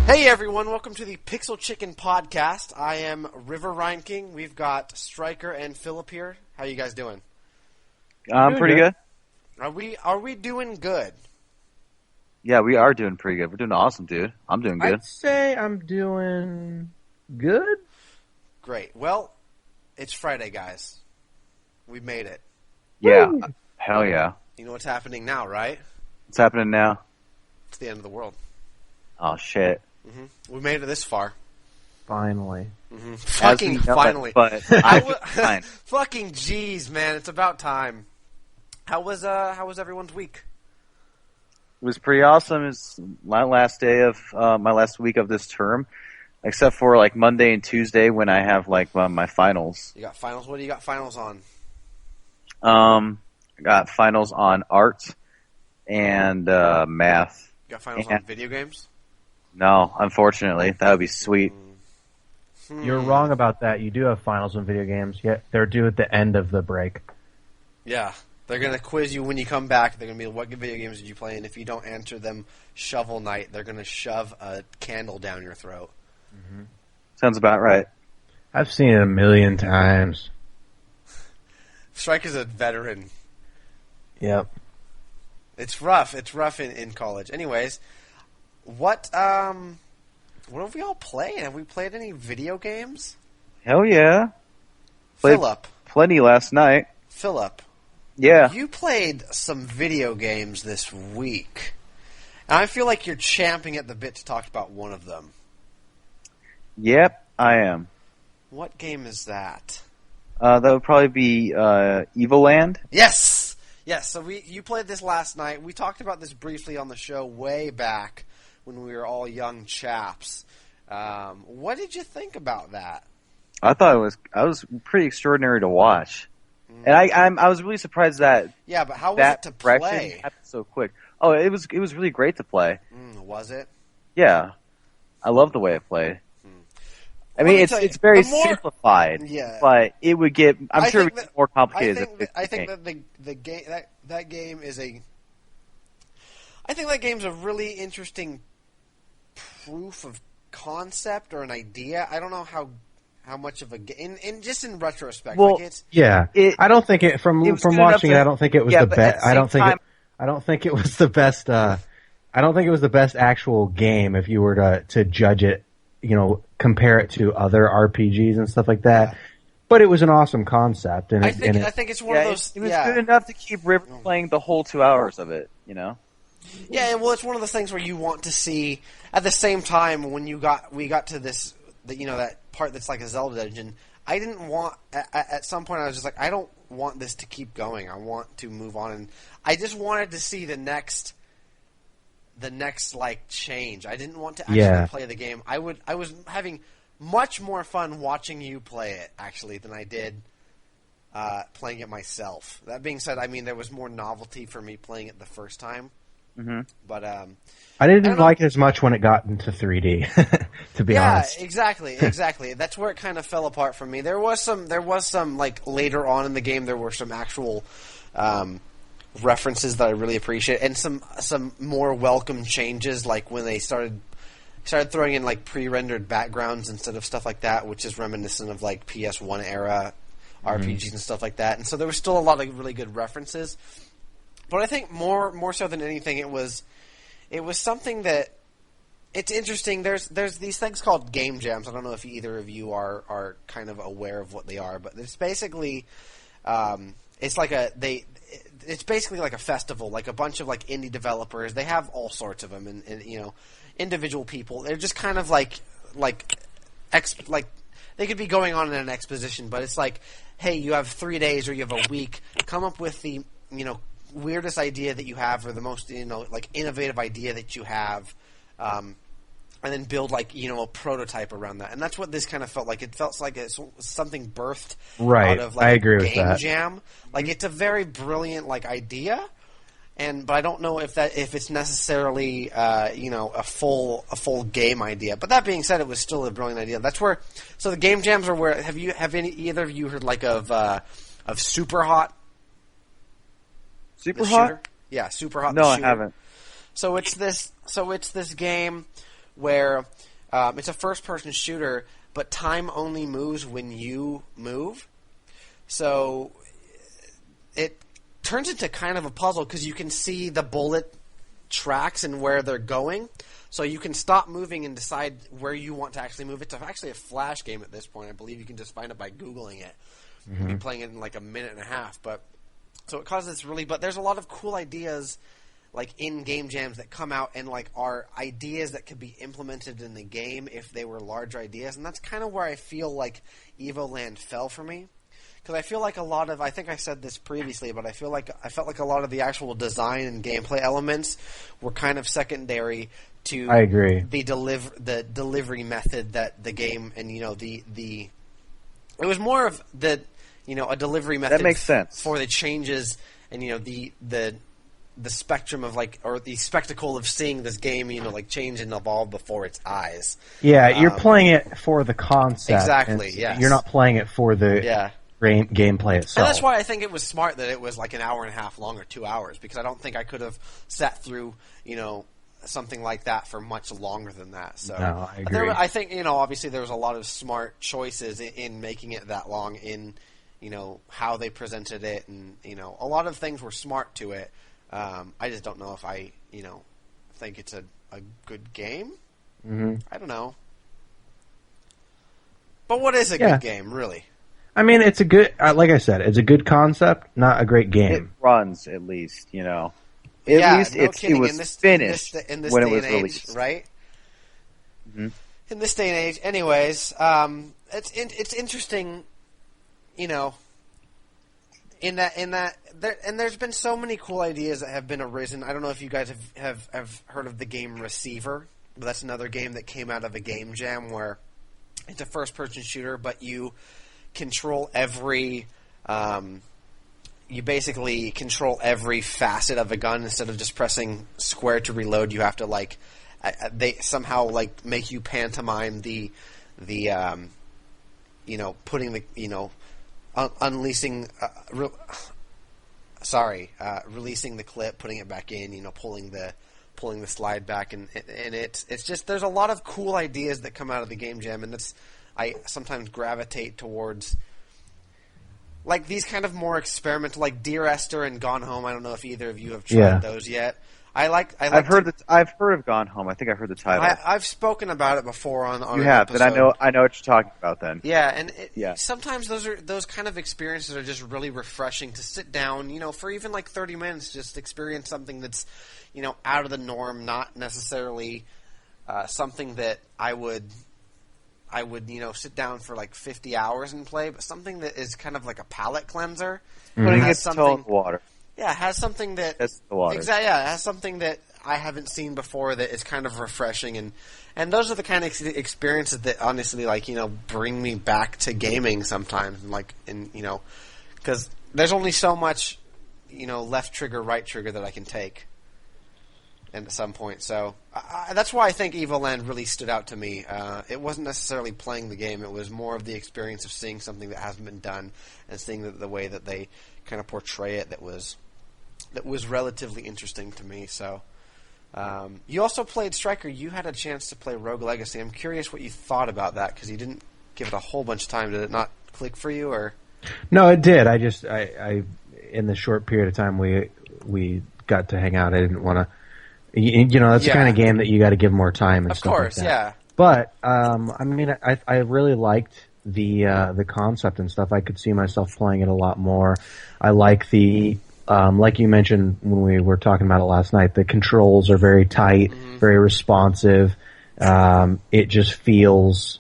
Hey everyone, welcome to the Pixel Chicken Podcast. I am River Ryan King. We've got Stryker and Phillip here. How you guys doing? I'm pretty good. Are we doing good? Yeah, we are doing pretty good. We're doing awesome, dude. I'm doing good. I'd say I'm doing good. Great. Well, it's Friday, guys. We made it. Yeah. Woo! Hell yeah. You know what's happening now, right? What's happening now? It's the end of the world. Oh, shit. We made it this far. Finally. Fucking finally. But I feel fine. Fucking jeez, man. It's about time. How was everyone's week? It was pretty awesome. It's my last day of my last week of this term, except for like Monday and Tuesday when I have like my finals. You got finals? What do you got finals on? I got finals on art and math. You got finals on video games? No, unfortunately, that would be sweet. You're wrong about that. You do have finals in video games, yet they're due at the end of the break. Yeah. They're going to quiz you when you come back. They're going to be, what video games did you play? And if you don't answer them Shovel Knight, they're going to shove a candle down your throat. Sounds about right. I've seen it a million times. Strike is a veteran. Yep. It's rough. It's rough in college. Anyways, what have we all played? Have we played any video games? Hell yeah. Played Phillip. plenty last night. Phillip. Yeah. You played some video games this week. And I feel like you're champing at the bit to talk about one of them. Yep, I am. What game is that? That would probably be Evil Land. Yes! Yes, so you played this last night. We talked about this briefly on the show way back when we were all young chaps. What did you think about that? I thought I was pretty extraordinary to watch. And I was really surprised that Yeah, but how was that it to progression play? happened so quick. Oh, it was really great to play. Was it? Yeah, I love the way it played. I Let mean, me it's tell you, it's very the more- simplified. Yeah. but it would get. I'm sure it would get more complicated. I think that the game that game is a. I think that game's a really interesting proof of concept or an idea. I don't know how much of a game, and just in retrospect, Well, like it's Yeah. I don't think it from it was from good enough watching it. to- I don't think it was yeah, the but at best. the I don't same think time- I don't think it was the best. I don't think it was the best actual game if you were to judge it. Compare it to other RPGs and stuff like that. But it was an awesome concept, and I think it's one of those. It was good enough to keep River playing the whole 2 hours of it. You know. Yeah, well, it's one of those things where you want to see at the same time when we got to this, that part that's like a Zelda dungeon. I didn't want at some point I was just like, I don't want this to keep going. I want to move on, and I just wanted to see the next like change. I didn't want to actually play the game. I was having much more fun watching you play it actually than I did playing it myself. That being said, I mean there was more novelty for me playing it the first time. But I didn't like it as much when it got into 3D. To be honest. Yeah, exactly. That's where it kind of fell apart for me. There was some like later on in the game there were some actual references that I really appreciate, and some more welcome changes, like when they started throwing in like pre-rendered backgrounds instead of stuff like that, which is reminiscent of like PS1 era RPGs and stuff like that. And so there was still a lot of really good references. But I think more so than anything, it was something that it's interesting. There's these things called game jams. I don't know if either of you are kind of aware of what they are, but it's basically it's basically like a festival, like a bunch of like indie developers. They have all sorts of them, and individual people. They're just kind of like they could be going on in an exposition, but it's like, hey, you have 3 days or you have a week. Come up with the weirdest idea that you have, or the most like innovative idea that you have, and then build like a prototype around that. And that's what this kind of felt like. It felt like it's something birthed Right. out of like I agree a with game that. jam. Like it's a very brilliant like idea, but I don't know if it's necessarily a full game idea. But that being said, it was still a brilliant idea. That's where the game jams are where have either of you heard like of Super Hot? Super The Hot? shooter? Yeah, Super Hot. No, the I shooter. haven't. So it's this game where it's a first-person shooter, but time only moves when you move. So it turns into kind of a puzzle because you can see the bullet tracks and where they're going. So you can stop moving and decide where you want to actually move. It's actually a Flash game at this point. I believe you can just find it by Googling it. You'll be playing it in like a minute and a half. But so it causes but there's a lot of cool ideas like in game jams that come out and like are ideas that could be implemented in the game if they were larger ideas. And that's kind of where I feel like Evoland fell for me. Because I feel like a lot of, I think I said this previously, but I felt like a lot of the actual design and gameplay elements were kind of secondary to I agree. the delivery method that the game and it was more of the a delivery method That makes sense. for the changes and the spectrum of or the spectacle of seeing this game change and evolve before its eyes. Yeah, you're playing it for the concept. Exactly. Yes. You're not playing it for the gameplay itself. And that's why I think it was smart that it was like an hour and a half long or 2 hours, because I don't think I could have sat through, something like that for much longer than that. So no, I agree. I think, obviously there was a lot of smart choices in making it that long in, how they presented it, and, a lot of things were smart to it. I just don't know if I, think it's a good game. Mm-hmm. I don't know. But what is a good game, really? I mean, it's a good, like I said, it's a good concept, not a great game. It runs, at least, At least no it was finished in this when day it was and age, released. right? Mm-hmm. In this day and age. Anyways, it's interesting, in that there's been so many cool ideas that have been arisen. I don't know if you guys have heard of the game Receiver, but that's another game that came out of a game jam where it's a first-person shooter, but you control every you basically control every facet of a gun. Instead of just pressing square to reload, you have to they somehow make you pantomime the putting the unleashing releasing the clip, putting it back in, pulling the slide back, and it's just there's a lot of cool ideas that come out of the game jam, and I sometimes gravitate towards these kind of more experimental, like Dear Esther and Gone Home. I don't know if either of you have tried those yet. I've heard of Gone Home. I think I heard the title. I've spoken about it before on you have, episode. then I know what you're talking about. Then sometimes those kind of experiences are just really refreshing to sit down, for even 30 minutes, just experience something that's out of the norm, not necessarily something that I would sit down for 50 hours and play, but something that is kind of like a palate cleanser. Putting its toe in the water. Yeah, it has something that that's the water. Exactly. Yeah, it has something that I haven't seen before that is kind of refreshing, and those are the kind of experiences that honestly bring me back to gaming sometimes, because there's only so much left trigger, right trigger that I can take. And at some point, so that's why I think Evoland really stood out to me. It wasn't necessarily playing the game; it was more of the experience of seeing something that hasn't been done and seeing the way that they kind of portray it. That was relatively interesting to me. So, you also played Striker. You had a chance to play Rogue Legacy. I'm curious what you thought about that, because you didn't give it a whole bunch of time. Did it not click for you, or? No, it did. I in the short period of time we got to hang out, I didn't want to. That's the kind of game that you got to give more time and stuff like that. Of course, yeah. But I mean, I really liked the concept and stuff. I could see myself playing it a lot more. I like the like you mentioned when we were talking about it last night. The controls are very tight, very responsive. It just feels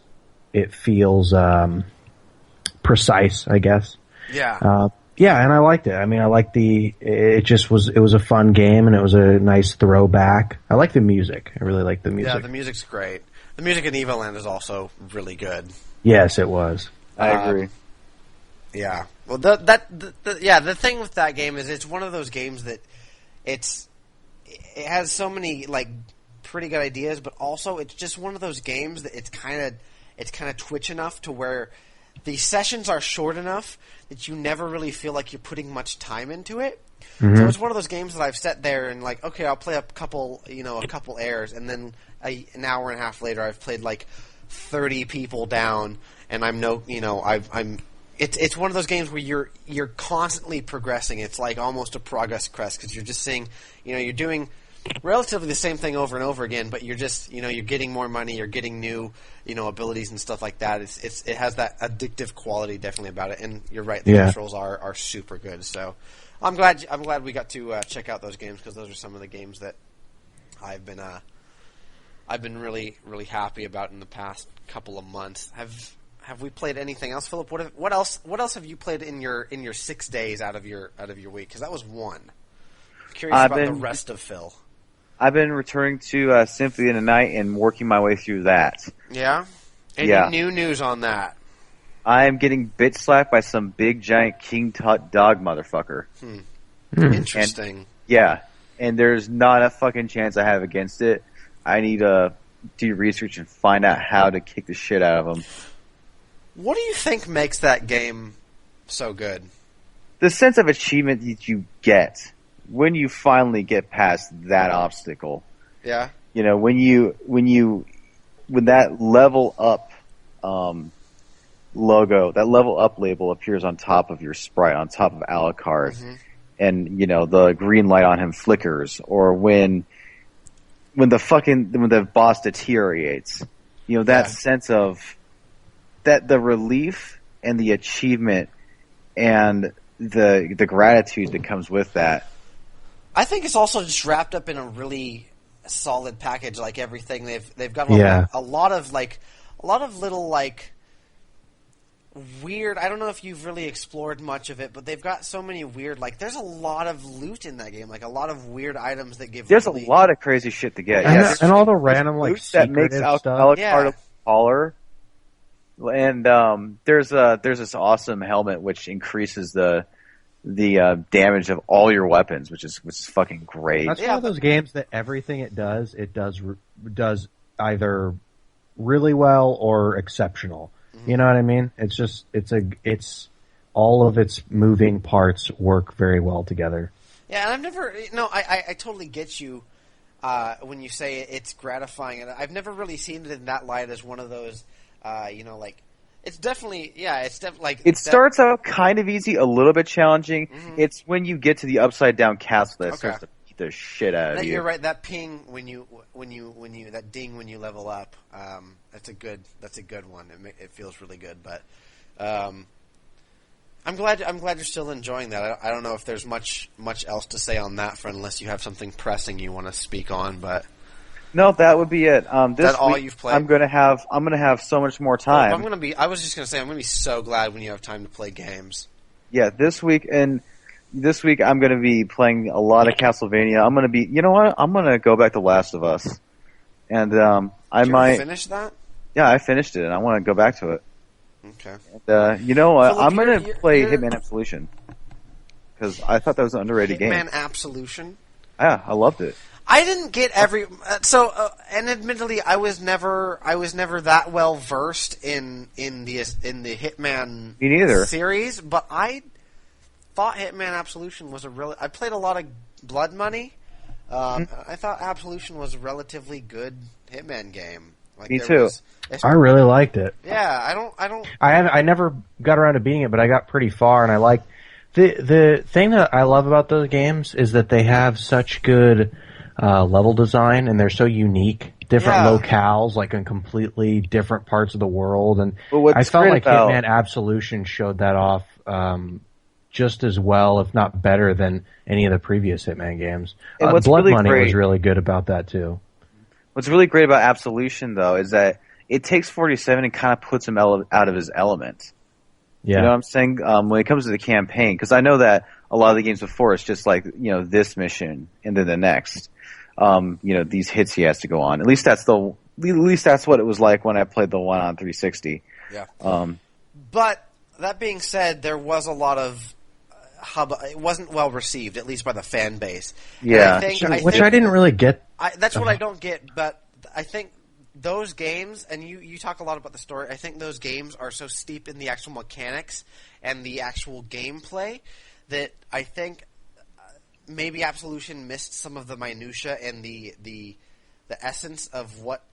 precise, I guess. Yeah. Yeah, and I liked it. I mean, it was a fun game, and it was a nice throwback. I like the music. I really like the music. Yeah, the music's great. The music in Evoland is also really good. Yes, it was. I agree. Yeah. Well, the thing with that game is it's one of those games that it has so many pretty good ideas, but also it's just one of those games that it's kind of twitch enough to where the sessions are short enough that you never really feel like you're putting much time into it. Mm-hmm. So it's one of those games that I've sat there and like, okay, I'll play a couple airs, and then an hour and a half later, I've played like 30 people down, and It's one of those games where you're constantly progressing. It's like almost a progress crest because you're just seeing, you're doing relatively the same thing over and over again, but you're just, you're getting more money, you're getting new, abilities and stuff like that. It has that addictive quality definitely about it, and you're right, the controls are super good. So I'm glad we got to check out those games because those are some of the games that I've been really really happy about in the past couple of months. Have we played anything else, Philip? What else have you played in your 6 days out of your week? Because that was one. I'm curious about the rest of Phil. I've been returning to Symphony of the Night and working my way through that. Yeah? Any new news on that? I am getting bit slapped by some big giant king tut dog motherfucker. Interesting. And there's not a fucking chance I have against it. I need to do research and find out how to kick the shit out of him. What do you think makes that game so good? The sense of achievement that you get when you finally get past that obstacle. Yeah. When that level up logo, that level up label appears on top of your sprite, on top of Alucard, and the green light on him flickers, or when the boss deteriorates, that sense of that the relief and the achievement and the gratitude that comes with that. I think it's also just wrapped up in a really solid package. Like everything, they've got a lot of little like weird. I don't know if you've really explored much of it, but they've got so many weird. Like there's a lot of loot in that game. Like a lot of weird items that give. There's a lot of crazy shit to get. And all the random like that makes stuff. Alucard taller. And there's this awesome helmet which increases the damage of all your weapons, which is fucking great. That's one of those games that everything it does either really well or exceptional. You know what I mean? It's just it's all of its moving parts work very well together. Yeah, and I've never I totally get you when you say it's gratifying, and I've never really seen it in that light as one of those. It's definitely it starts out kind of easy, a little bit challenging. Mm-hmm. It's when you get to the upside down castle that starts to beat the shit out of you. You're right. That ping when you that ding when you level up. That's a good one. It feels really good. But I'm glad you're still enjoying that. I don't know if there's much else to say on that front, unless you have something pressing you want to speak on, but. No, that would be it. This all week, you've played? I'm gonna have so much more time. I was just gonna say I'm gonna be so glad when you have time to play games. Yeah, this week I'm gonna be playing a lot of Castlevania. I'm gonna be, I'm gonna go back to Last of Us, and I might finish that. Yeah, I finished it, and I want to go back to it. Okay. And, Philip, I'm gonna play Hitman Absolution because I thought that was an underrated game. Hitman Absolution. Yeah, I loved it. I didn't get every and admittedly, I was never that well versed in the Hitman Me neither. series, but I thought Hitman Absolution was I played a lot of Blood Money. I thought Absolution was a relatively good Hitman game. Like, Me too. I really liked it. Yeah, I never got around to beating it, but I got pretty far, and I like the thing that I love about those games is that they have such good. Level design, and they're so unique. Different locales, like in completely different parts of the world, and I felt like Hitman Absolution showed that off just as well, if not better, than any of the previous Hitman games. Blood really Money great, was really good about that too. What's really great about Absolution, though, is that it takes 47 and kind of puts him out of his element. Yeah. You know what I'm saying? When it comes to the campaign, because I know that a lot of the games before it's just like this mission and then the next. These hits he has to go on. At least that's what it was like when I played the one on 360. Yeah. But that being said, there was a lot of it wasn't well received, at least by the fan base. Yeah. Which I didn't really get. That's what I don't get. But I think those games, and you talk a lot about the story, I think those games are so steep in the actual mechanics and the actual gameplay that I think maybe Absolution missed some of the minutia and the essence of what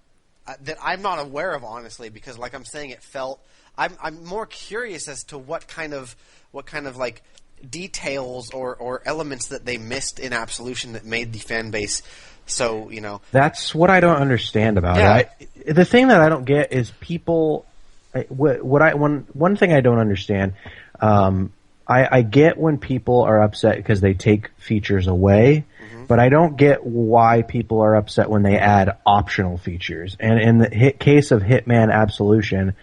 that I'm not aware of, honestly, because like I'm saying, it felt I'm more curious as to what kind of like details or elements that they missed in Absolution that made the fan base so, That's what I don't understand about it. The thing that I don't get is people. One thing I don't understand. I get when people are upset because they take features away, but I don't get why people are upset when they add optional features. And in the case of Hitman Absolution,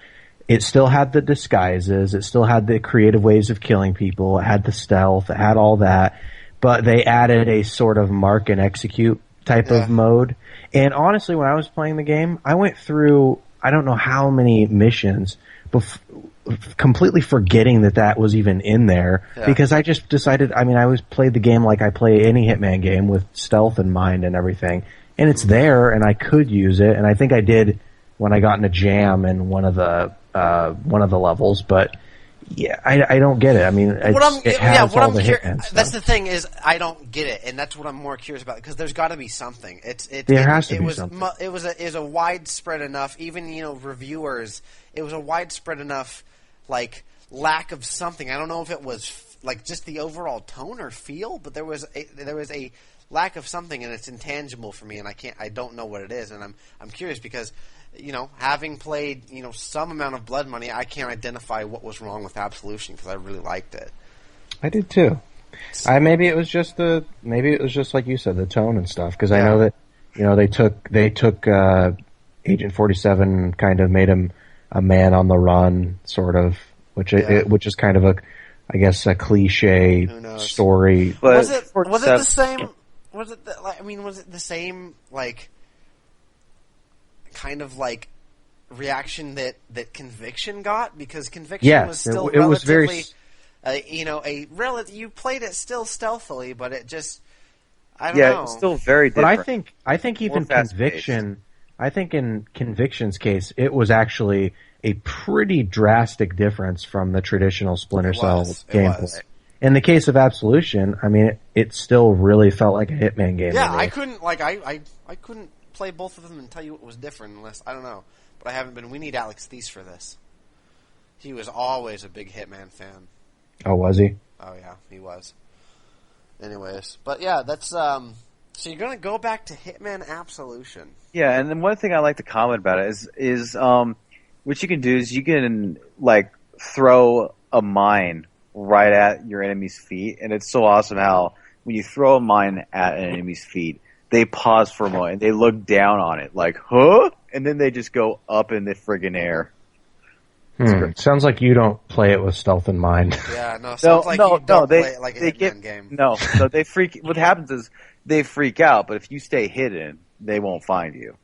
it still had the disguises, it still had the creative ways of killing people, it had the stealth, it had all that, but they added a sort of mark and execute type of mode. And honestly, when I was playing the game, I went through I don't know how many missions completely forgetting that was even in there because I just decided, I always played the game like I play any Hitman game with stealth in mind and everything, and it's there and I could use it, and I think I did when I got in a jam in one of the levels, but yeah, I don't get it. It has all the Hitman stuff. That's the thing is I don't get it, and that's what I'm more curious about because there's got to be something. There has to be something. It was a widespread enough, even reviewers. It was a widespread enough like lack of something. I don't know if it was like just the overall tone or feel, but there was a lack of something, and it's intangible for me, and I don't know what it is, and I'm curious because. Having played, some amount of Blood Money, I can't identify what was wrong with Absolution because I really liked it. I did too. Maybe it was just like you said, the tone and stuff. Because I know that they took Agent 47, kind of made him a man on the run, sort of, which is kind of a cliche story. But was it the same? Was it the same like? Kind of like reaction that Conviction got because Conviction was still relatively, you played it still stealthily, but it just I don't know. Yeah, it's still very different. But I think even Conviction, I think in Conviction's case, it was actually a pretty drastic difference from the traditional Splinter Cell gameplay. In the case of Absolution, it still really felt like a Hitman game. Yeah, I couldn't I couldn't play both of them and tell you what was different unless I don't know, but I haven't been. We need Alex Thies for this. He was always a big Hitman fan. Oh, was he? Oh yeah, he was. Anyways, but yeah, that's so you're gonna go back to Hitman Absolution. Yeah, and then one thing I like to comment about it is what you can do is you can like throw a mine right at your enemy's feet, and it's so awesome how when you throw a mine at an enemy's feet, they pause for a moment and they look down on it like, huh? And then they just go up in the friggin' air. Sounds like you don't play it with stealth in mind. Yeah, no, sounds like you don't play it like a Hitman game. No, so they freak. What happens is they freak out, but if you stay hidden, they won't find you.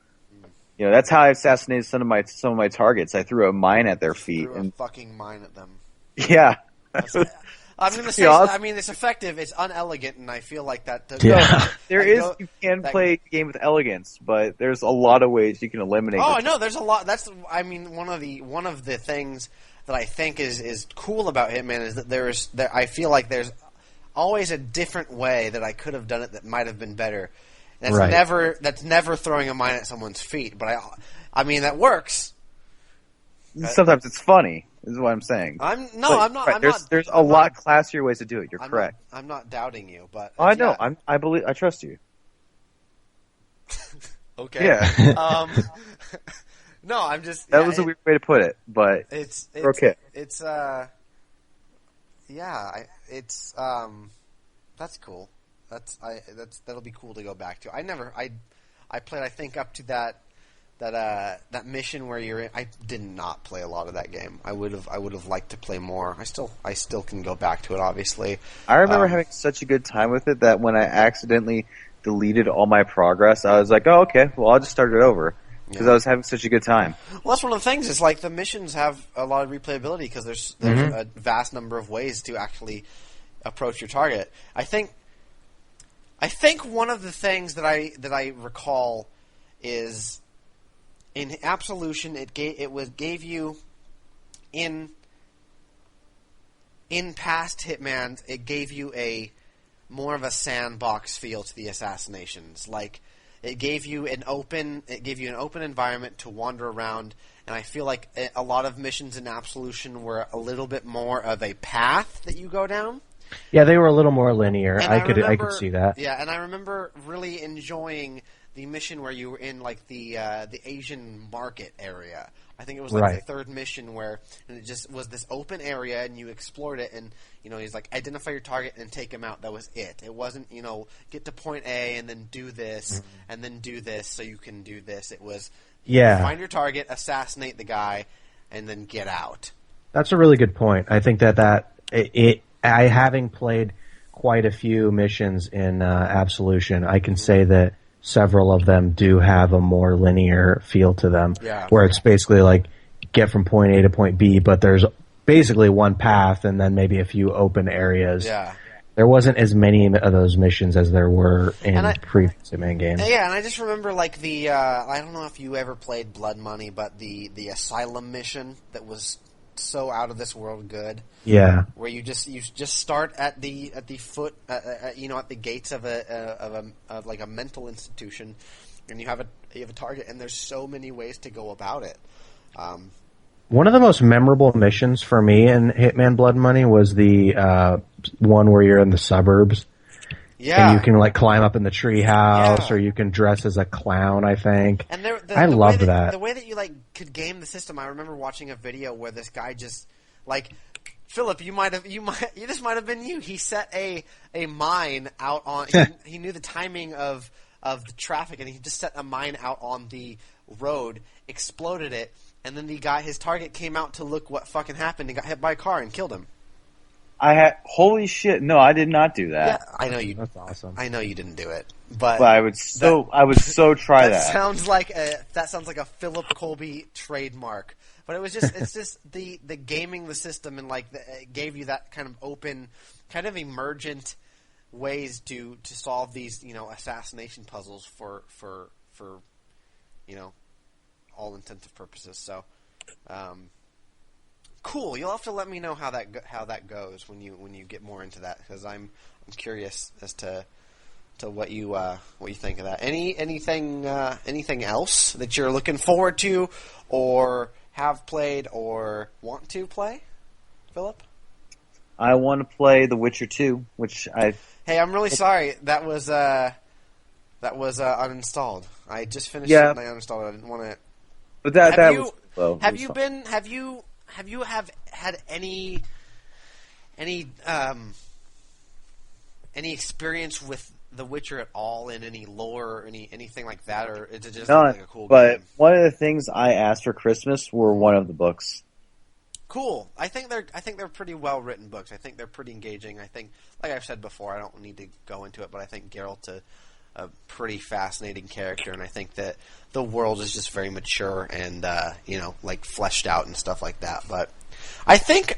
That's how I assassinated some of my targets. I threw a mine at their feet and fucking mine at them. Yeah. I'm going to say, it's effective. It's unelegant, and I feel like that. You can play a game with elegance, but there's a lot of ways you can eliminate. Oh, I know. There's a lot. That's, one of the things that I think is cool about Hitman is that I feel like there's always a different way that I could have done it that might have been better. That's never throwing a mine at someone's feet, but that works. Sometimes it's funny. Is what I'm saying. I'm not. There's a lot classier ways to do it. You're correct. I'm not doubting you, but I know. I believe. I trust you. Okay. Yeah. No, I'm just. That was a weird way to put it, but it's okay. It's that's cool. That'll be cool to go back to. I played. I think up to that mission where you're in, I did not play a lot of that game. I would have liked to play more. I still can go back to it, obviously. I remember having such a good time with it that when I accidentally deleted all my progress, I was like, oh, okay, well, I'll just start it over. Because I was having such a good time. Well, that's one of the things. Is like the missions have a lot of replayability because there's a vast number of ways to actually approach your target. I think one of the things that I recall is in Absolution, it gave you in past Hitman, it gave you a more of a sandbox feel to the assassinations. Like it gave you an open environment to wander around, and I feel like a lot of missions in Absolution were a little bit more of a path that you go down. Yeah, they were a little more linear. And I could see that. Yeah, and I remember really enjoying the mission where you were in like the Asian market area. I think it was like the third mission where and it just was this open area and you explored it and he's like identify your target and take him out. That was it. It wasn't get to point A and then do this and then do this so you can do this. It was find your target, assassinate the guy, and then get out. That's a really good point. I think I having played quite a few missions in Absolution, I can say that several of them do have a more linear feel to them, where it's basically like get from point A to point B, but there's basically one path and then maybe a few open areas. Yeah. There wasn't as many of those missions as there were in previous Hitman games. Yeah, and I just remember like the I don't know if you ever played Blood Money, but the Asylum mission that was so out of this world good. Yeah. Where you just start at the foot at the gates of a mental institution, and you have a target, and there's so many ways to go about it. One of the most memorable missions for me in Hitman Blood Money was the one where you're in the suburbs. Yeah. And you can like climb up in the tree house, or you can dress as a clown, I think. And I loved that. The way that you like could game the system, I remember watching a video where this guy just like Philip, this might have been you. He set a mine out on he knew the timing of the traffic and he just set a mine out on the road, exploded it, and then his target came out to look what fucking happened and got hit by a car and killed him. Holy shit! No, I did not do that. Yeah, I know you. That's awesome. I know you didn't do it, but I would so try that. Sounds like a Philip Colby trademark. But it's just the gaming the system and like it gave you that kind of open, kind of emergent ways to solve these assassination puzzles for all intents purposes. So. Cool. You'll have to let me know how that goes when you get more into that because I'm curious as to what you think of that. Anything else that you're looking forward to or have played or want to play, Philip? I want to play The Witcher 2, which I. Hey, I'm really sorry. That was uninstalled. I just finished it and I uninstalled it. I didn't want to. But that was. Well, Have you had any experience with The Witcher at all in any lore or anything like that, or is it just like a cool game? One of the things I asked for Christmas were one of the books. Cool. I think they're pretty well written books. I think they're pretty engaging. I think, like I've said before, I don't need to go into it, but I think Geralt's a pretty fascinating character, and I think that the world is just very mature and like fleshed out and stuff like that. But I think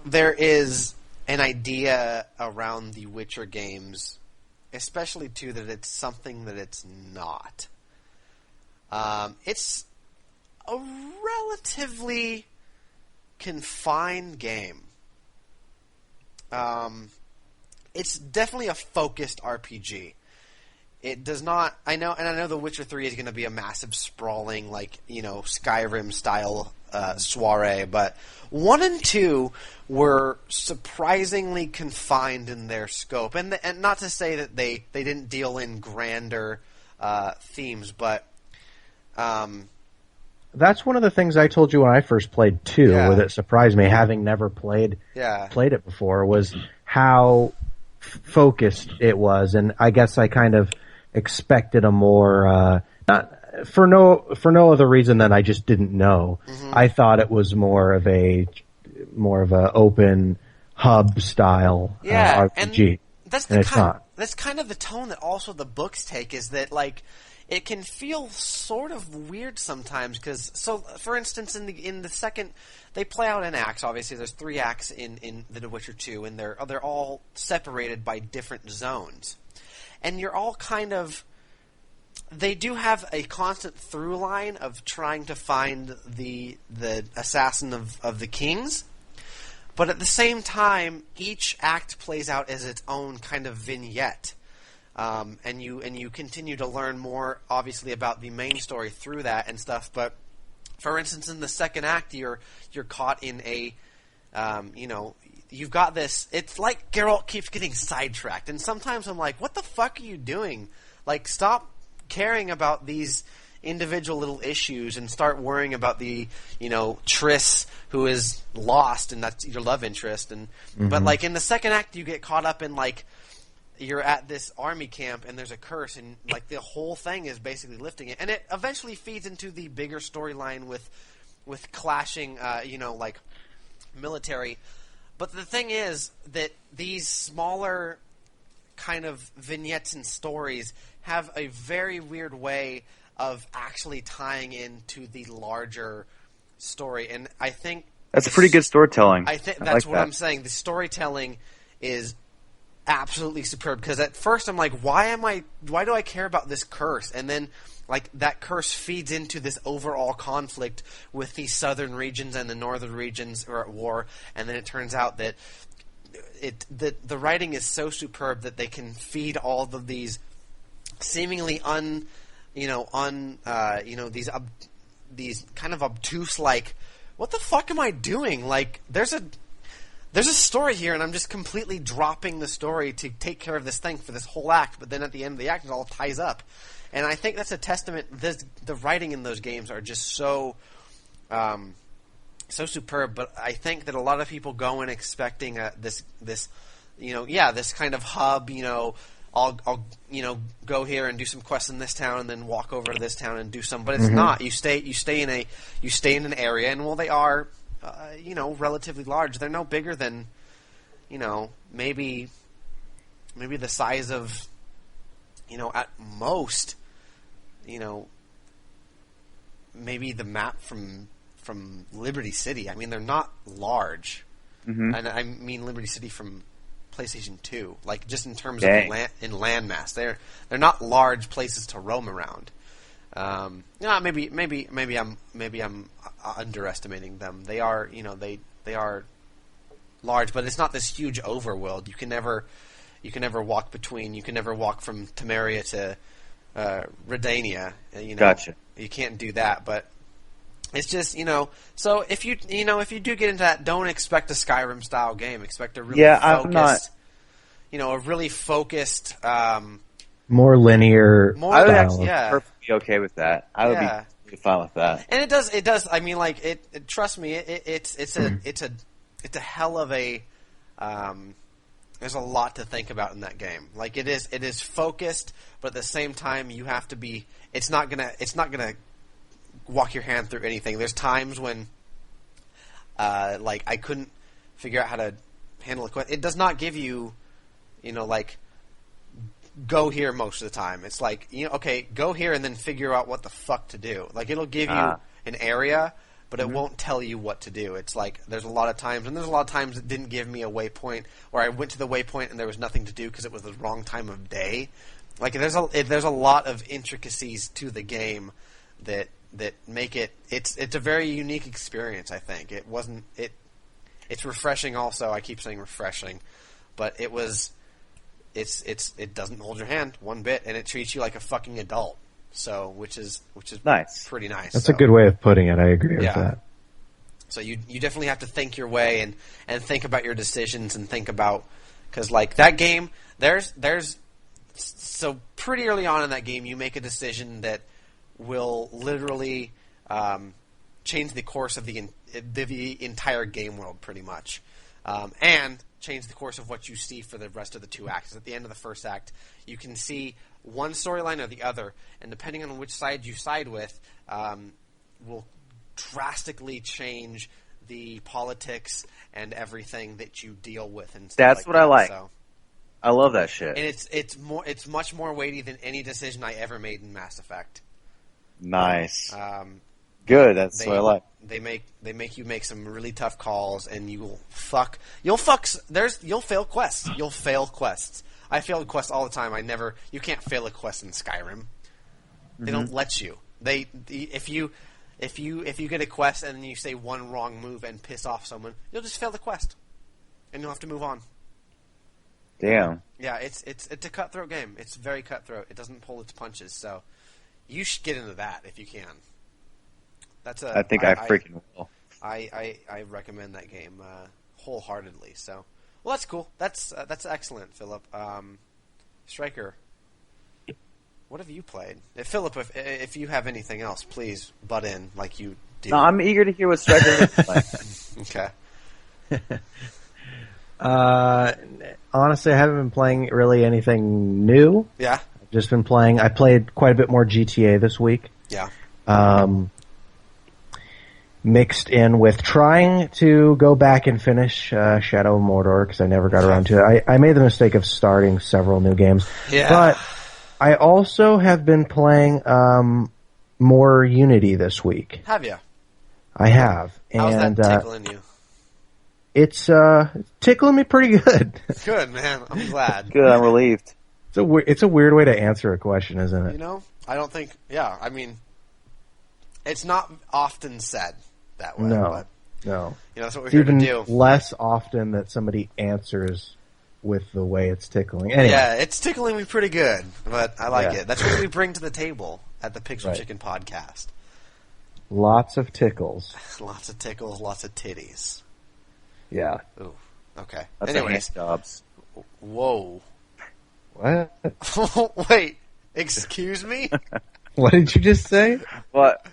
there is an idea around the Witcher games, especially too, that it's something that it's not. It's a relatively confined game. It's definitely a focused RPG. It does not. I know The Witcher 3 is going to be a massive, sprawling, Skyrim style soiree. But 1 and 2 were surprisingly confined in their scope, and not to say that they didn't deal in grander themes, but that's one of the things I told you when I first played 2, where that surprised me, having never played it before, was how focused it was, and I guess I kind of expected a more not for no other reason than I just didn't know. Mm-hmm. I thought it was more of a open hub style RPG. And that's kind of the tone that also the books take, is that like it can feel sort of weird sometimes because for instance in the second, they play out in acts. Obviously, there's 3 acts in The Witcher 2, and they're all separated by different zones, and you're all kind of they do have a constant through line of trying to find the assassin of the kings, but at the same time, each act plays out as its own kind of vignette, and you continue to learn more, obviously, about the main story through that and stuff. But for instance, in the second act, you're caught in a you've got this. It's like Geralt keeps getting sidetracked, and sometimes I'm like, "What the fuck are you doing? Like, stop caring about these individual little issues and start worrying about the Triss who is lost, and that's your love interest." And but like in the second act, you get caught up in like you're at this army camp and there's a curse, and like the whole thing is basically lifting it, and it eventually feeds into the bigger storyline with clashing, like military. But the thing is that these smaller kind of vignettes and stories have a very weird way of actually tying into the larger story, and I think that's pretty good storytelling. I think that's what I'm saying. The storytelling is absolutely superb, because at first I'm like, why do I care about this curse? And then like that curse feeds into this overall conflict with the southern regions and the northern regions are at war, and then it turns out that the writing is so superb that they can feed all of these seemingly these kind of obtuse, like, what the fuck am I doing? Like, there's a story here, and I'm just completely dropping the story to take care of this thing for this whole act, but then at the end of the act it all ties up. And I think that's a testament. The writing in those games are just so superb. But I think that a lot of people go in expecting this kind of hub. I'll go here and do some quests in this town, and then walk over to this town and do some. But it's not. You stay in an area, and they are relatively large. They're no bigger than maybe the size of at most. Maybe the map from Liberty City. I mean, they're not large, and I mean Liberty City from PlayStation 2. Like, just in terms of landmass, they're not large places to roam around. Maybe I'm underestimating them. They are they are large, but it's not this huge overworld. You can never walk between. You can never walk from Temeria to Redania. Gotcha. You can't do that, but it's just So if you do get into that, don't expect a Skyrim style game. Expect a really focused, a really focused, more linear. I would actually be perfectly okay with that. I would be fine with that. And it does. I mean, like it trust me, it's a hell of a. There's a lot to think about in that game. Like it is focused, but at the same time you have to be. It's not gonna walk your hand through anything. There's times when, like I couldn't figure out how to handle a quest. It does not give you, like go here most of the time. It's like okay, go here and then figure out what the fuck to do. Like it'll give you an area, but it won't tell you what to do. It's like there's a lot of times it didn't give me a waypoint, or I went to the waypoint and there was nothing to do because it was the wrong time of day. Like there's a lot of intricacies to the game that make it it's a very unique experience. I think it's refreshing. Also, I keep saying refreshing, but it doesn't hold your hand one bit, and it treats you like a fucking adult. So, which is nice. Pretty nice. That's a good way of putting it. I agree with that. So you definitely have to think your way and think about your decisions and think about, because like that game, there's so pretty early on in that game you make a decision that will literally change the course of the entire game world pretty much, and change the course of what you see for the rest of the two acts. At the end of the first act, you can see one storyline or the other, and depending on which side you side with, will drastically change the politics and everything that you deal with. And that's what I like. So, I love that shit. And it's much more weighty than any decision I ever made in Mass Effect. Nice. Good. That's what I like. They make you make some really tough calls, and you'll fail quests. You'll fail quests. I failed quests all the time. You can't fail a quest in Skyrim. They don't let you. If you get a quest and you say one wrong move and piss off someone, you'll just fail the quest, and you'll have to move on. Damn. Yeah, it's a cutthroat game. It's very cutthroat. It doesn't pull its punches, so you should get into that if you can. I think I freaking will. I recommend that game wholeheartedly. So, well, that's cool. That's excellent, Philip. Striker, what have you played? Philip, if you have anything else, please butt in like you do. No, I'm eager to hear what Striker has played. Okay. Honestly, I haven't been playing really anything new. Yeah. I've just been playing. I played quite a bit more GTA this week. Yeah. Mixed in with trying to go back and finish Shadow of Mordor because I never got around to it. I made the mistake of starting several new games. Yeah. But I also have been playing more Unity this week. Have you? I have. How's and that tickling you? It's tickling me pretty good. Good, man. I'm glad. Good, I'm relieved. It's a weird way to answer a question, isn't it? You know, I don't think. Yeah, I mean, it's not often said that way. No, but, no. You know, that's what we're It's here to even do. less often that somebody answers with the way it's tickling. Anyway. Yeah, it's tickling me pretty good, but I like Yeah. it. That's what we bring to the table at the Pixel Right. Chicken podcast. Lots of tickles. Lots of tickles, lots of titties. Yeah. Ooh, okay. That's Anyways, jobs. whoa. What? Wait, excuse me? What did you just say? What?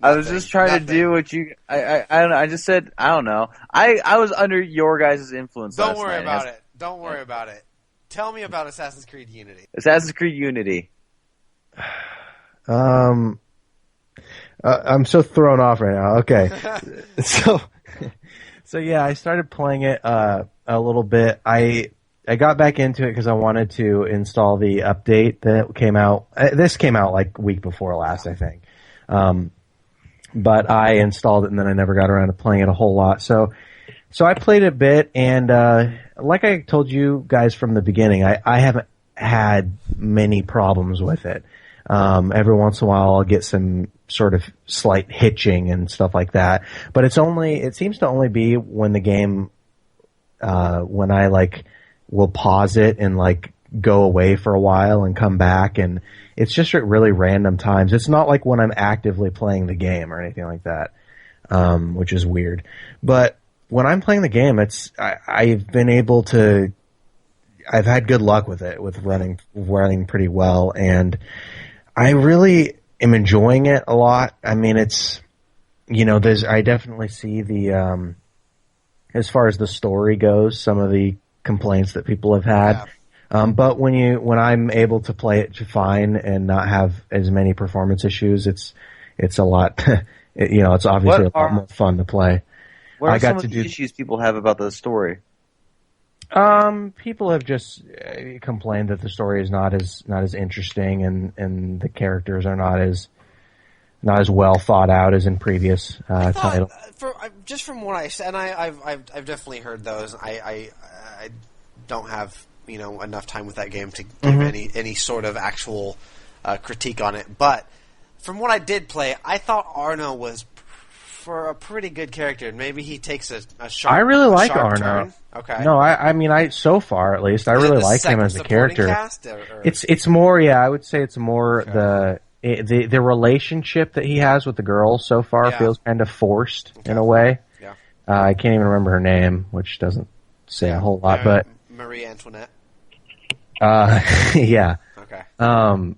I was Nothing, just trying nothing. to do what you. I don't know. I just said I don't know. I was under your guys' influence. Don't last worry night. about it. Don't worry about it. Tell me about Assassin's Creed Unity. Assassin's Creed Unity. I'm so thrown off right now. Okay. So yeah, I started playing it a little bit. I got back into it because I wanted to install the update that came out. This came out like week before last, I think. But I installed it and then I never got around to playing it a whole lot. So I played it a bit, and like I told you guys from the beginning, I haven't had many problems with it. Every once in a while I'll get some sort of slight hitching and stuff like that. But it seems to only be when the game, when I like will pause it and like go away for a while and come back, and it's just at really random times. It's not like when I'm actively playing the game or anything like that, which is weird. But when I'm playing the game, I've been able to, I've had good luck with it, with running pretty well, and I really am enjoying it a lot. I mean, it's, you know, I definitely see the, as far as the story goes, some of the complaints that people have had. Yeah. But when I'm able to play it fine and not have as many performance issues, it's a lot, it's obviously a lot more fun to play. What are some of the issues people have about the story? People have just complained that the story is not as interesting, and the characters are not as well thought out as in previous titles. Just from what I said, and I've definitely heard those. I don't have enough time with that game to give any sort of actual critique on it. But from what I did play, I thought Arno was for a pretty good character. Maybe he takes a sharp. I really like Arno. Turn. Okay. No, I mean, so far at least, I really like him as a character. Cast, or? It's more, yeah, I would say it's more the relationship that he has with the girl so far feels kind of forced in a way. Yeah. I can't even remember her name, which doesn't say a whole lot, but Marie Antoinette. yeah. Okay.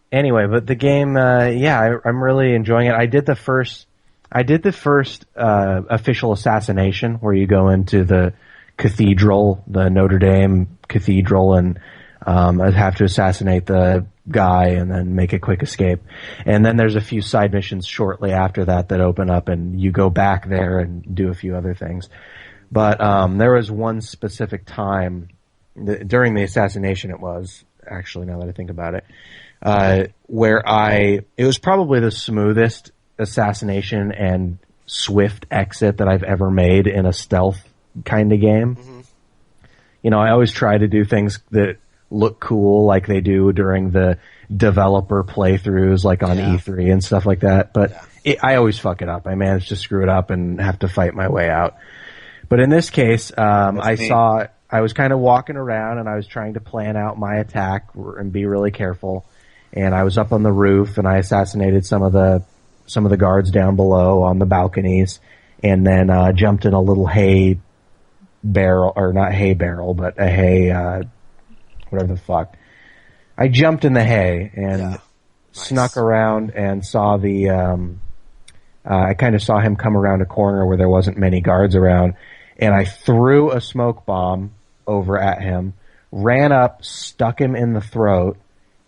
Anyway, but the game, I'm really enjoying it. I did the first official assassination where you go into the cathedral, the Notre Dame cathedral, and have to assassinate the guy and then make a quick escape. And then there's a few side missions shortly after that open up, and you go back there and do a few other things. But there was one specific time during the assassination, it was actually, now that I think about it, where it was probably the smoothest assassination and swift exit that I've ever made in a stealth kind of game. Mm-hmm. I always try to do things that look cool like they do during the developer playthroughs, like on E3 and stuff like that. But I always fuck it up. I manage to screw it up and have to fight my way out. But in this case, I was kind of walking around and I was trying to plan out my attack and be really careful. And I was up on the roof and I assassinated some of the guards down below on the balconies, and then jumped in a little hay barrel, or not hay barrel, but a hay, whatever the fuck. I jumped in the hay and snuck around and saw I kind of saw him come around a corner where there wasn't many guards around, and I threw a smoke bomb over at him, ran up, stuck him in the throat,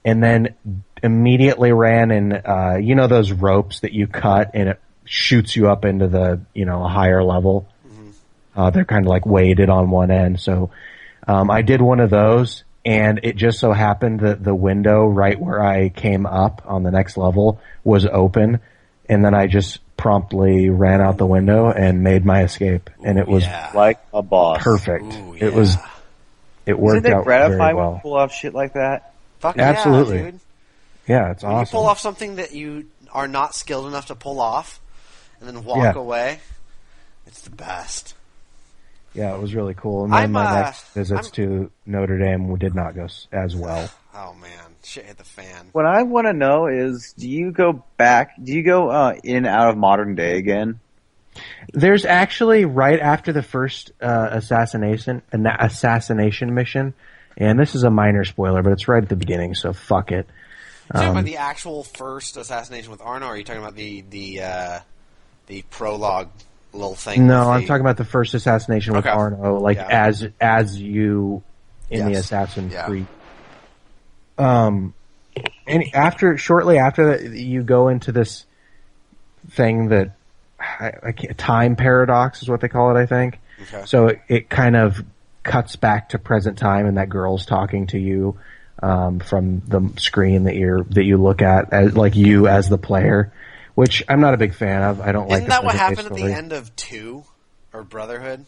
and then immediately ran in, those ropes that you cut and it shoots you up into the, a higher level. Mm-hmm. They're kind of like weighted on one end. So, I did one of those, and it just so happened that the window right where I came up on the next level was open, and then I just promptly ran out the window and made my escape. And it was like a boss. Perfect. Ooh, it worked out very well. To pull off shit like that? Fucking absolutely. Yeah, dude. Yeah, it's when awesome. You pull off something that you are not skilled enough to pull off, and then walk away. It's the best. Yeah, it was really cool. And then my next visits to Notre Dame did not go as well. Oh man, shit hit the fan. What I want to know is, do you go in and out of modern day again? There's actually, right after the first assassination mission, and this is a minor spoiler, but it's right at the beginning, so fuck it. Are you talking about the actual first assassination with Arno, or are you talking about the prologue little thing? No, I'm talking about the first assassination with Arno, as you in the Assassin's Creed. And shortly after that, you go into this thing that time paradox is what they call it, I think. Okay. So it kind of cuts back to present time, and that girl's talking to you from the screen that you look at, as like you as the player, which I'm not a big fan of. I don't like. Isn't that what happened at the end of 2 or Brotherhood?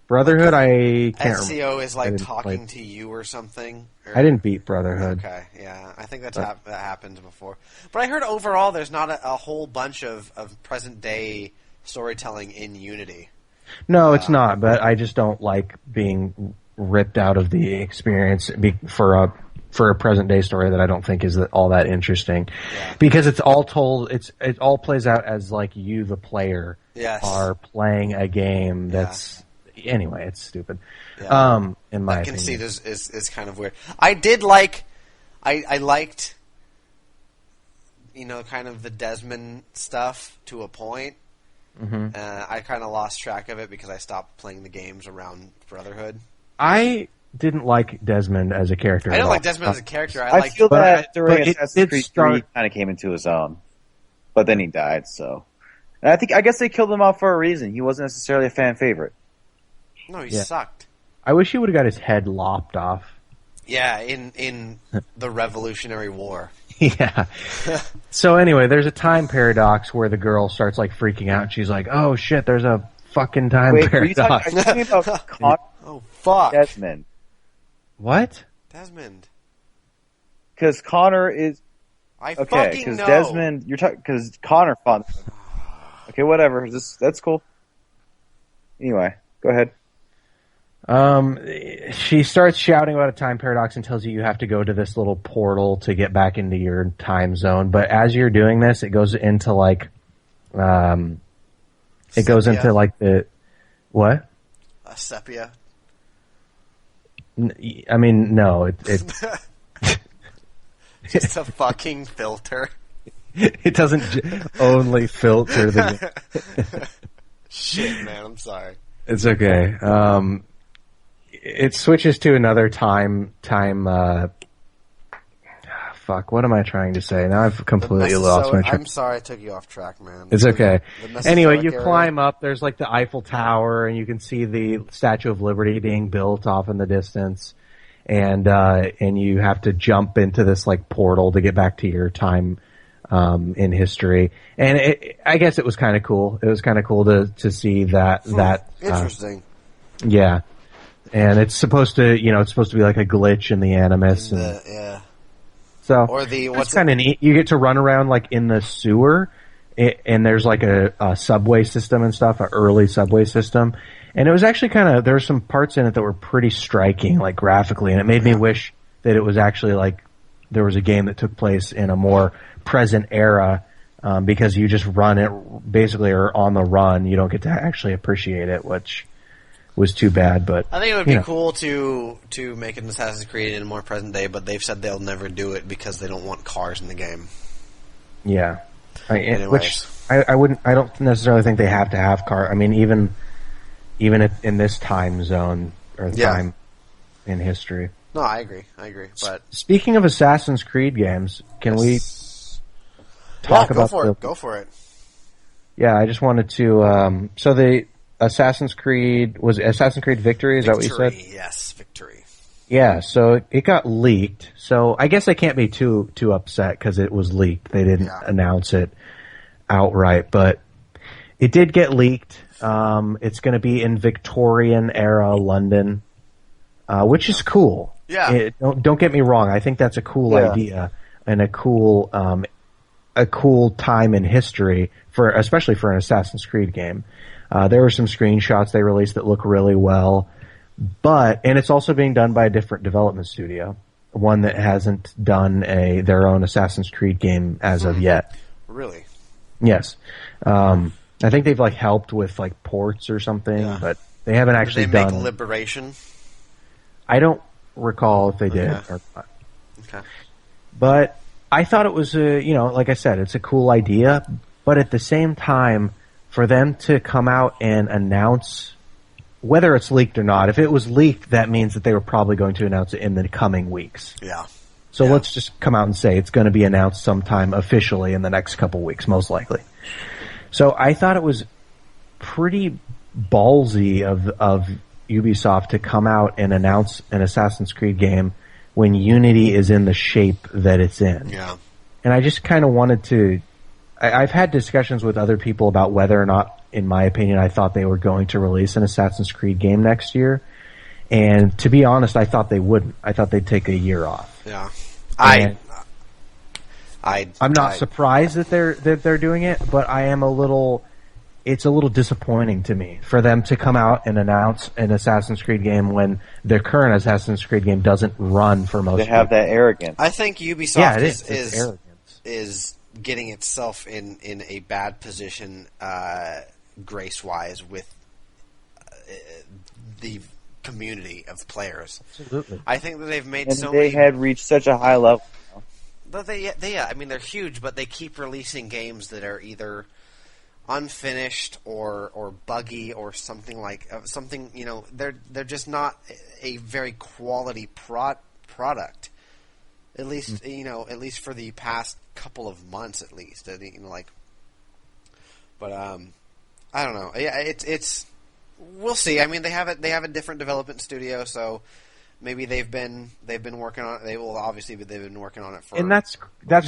Brotherhood, I can't remember. SCO is like talking to you or something. I didn't beat Brotherhood. Okay, yeah, I think that happened before. But I heard overall there's not a whole bunch of present day storytelling in Unity. No, it's not. But I just don't like being ripped out of the experience for a present day story that I don't think is all that interesting, because it's all told. It all plays out as like you, the player, are playing a game that's. Anyway, it's stupid. Yeah. In my opinion, conceit is kind of weird. I did like, I liked, kind of the Desmond stuff to a point. Mm-hmm. I kind of lost track of it because I stopped playing the games around Brotherhood. I didn't like Desmond as a character. I didn't like Desmond as a character. I feel that during Assassin's Creed 3 he kind of came into his own, but then he died. So, and I guess they killed him off for a reason. He wasn't necessarily a fan favorite. No, he sucked. I wish he would have got his head lopped off. Yeah, in the Revolutionary War. Yeah. So anyway, there's a time paradox where the girl starts like freaking out. She's like, "Oh shit, there's a fucking time paradox." Are you talking about Connor? Oh fuck, Desmond. What? Desmond. Because Connor is. Fucking know. Desmond, you're talking because Connor fought. Okay, whatever. That's cool. Anyway, go ahead. She starts shouting about a time paradox and tells you have to go to this little portal to get back into your time zone. But as you're doing this, it goes into like, into like the, what? A sepia. I mean, no, it just a fucking filter. It doesn't only filter the. Shit, man, I'm sorry. It's okay. It switches to another time. Fuck. What am I trying to say? Now I've completely lost my track. I'm sorry I took you off track, man. It's okay. Anyway, you climb up. There's like the Eiffel Tower, and you can see the Statue of Liberty being built off in the distance, and you have to jump into this like portal to get back to your time in history. And I guess it was kind of cool. It was kind of cool to see that. Interesting. Yeah. and it's supposed to be like a glitch in the Animus. Yeah. So Or it's kind of neat. You get to run around like in the sewer, and there's like a subway system and stuff, an early subway system. And it was actually there were some parts in it that were pretty striking, like graphically, and it made me wish that it was actually like there was a game that took place in a more present era, because you just run it basically or on the run. You don't get to actually appreciate it, which was too bad. But I think it would be cool to make an Assassin's Creed in a more present day, but they've said they'll never do it because they don't want cars in the game. Yeah, which I wouldn't. I don't necessarily think they have to have car. I mean, even in this time zone or time in history. No, I agree. But speaking of Assassin's Creed games, can we talk about Go for it. Yeah, I just wanted to. So the Assassin's Creed Victory. Is that what you said? Yes, Victory. Yeah, so it got leaked. So I guess I can't be too upset because it was leaked. They didn't announce it outright, but it did get leaked. It's going to be in Victorian era London, which is cool. Yeah. Don't get me wrong. I think that's a cool idea and a cool time in history especially for an Assassin's Creed game. There were some screenshots they released that look really well, and it's also being done by a different development studio, one that hasn't done their own Assassin's Creed game as of yet. Really? Yes. I think they've helped with ports or something, but they haven't actually done. Did they make Liberation? I don't recall if they did or not. Okay. But I thought it was like I said, it's a cool idea, but at the same time, for them to come out and announce, whether it's leaked or not, if it was leaked, that means that they were probably going to announce it in the coming weeks. Yeah. So let's just come out and say it's going to be announced sometime officially in the next couple weeks, most likely. So I thought it was pretty ballsy of Ubisoft to come out and announce an Assassin's Creed game when Unity is in the shape that it's in. Yeah. And I just kind of wanted to... I've had discussions with other people about whether or not, in my opinion, I thought they were going to release an Assassin's Creed game next year. And to be honest, I thought they wouldn't. I thought they'd take a year off. Yeah. I'm not surprised that they're doing it, but I am it's a little disappointing to me for them to come out and announce an Assassin's Creed game when their current Assassin's Creed game doesn't run for most people. They have that arrogance. I think Ubisoft arrogance. is getting itself in a bad position grace-wise with the community of players. Absolutely. I think that they've made they had reached such a high level. But I mean, they're huge, but they keep releasing games that are either unfinished or buggy or something something. They're just not a very quality product. At least at least for the past couple of months, at least. But I don't know. Yeah, it's we'll see. I mean, they have a different development studio, so maybe they've been working on it. They've been working on it for. And that's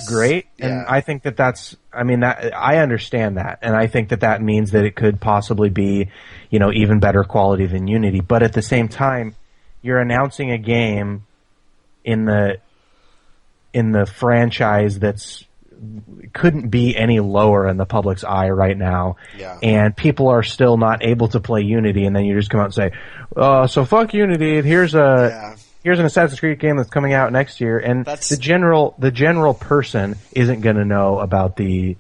great. Yeah. And I think that's. I mean, that I understand that, and I think that means that it could possibly be, even better quality than Unity. But at the same time, you're announcing a game in the franchise that's couldn't be any lower in the public's eye right now, and people are still not able to play Unity, and then you just come out and say, so fuck Unity, here's an Assassin's Creed game that's coming out next year, and the general person isn't going to know about it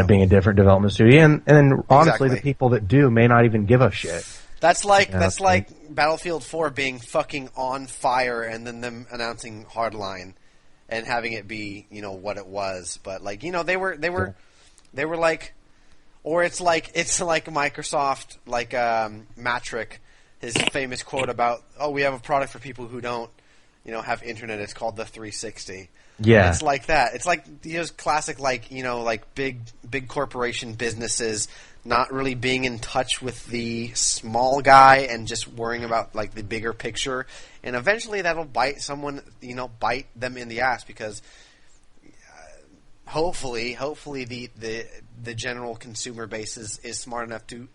being a different development studio, and honestly, the people that do may not even give a shit. That's like Battlefield 4 being fucking on fire, and then them announcing Hardline. And having it be, what it was, but they were like, or it's like Microsoft, Matrick, his famous quote about, we have a product for people who don't, have internet. It's called the 360. Yeah, it's like that. It's like classic, big corporation businesses not really being in touch with the small guy and just worrying about the bigger picture, and eventually that'll bite them in the ass because hopefully the general consumer base is smart enough to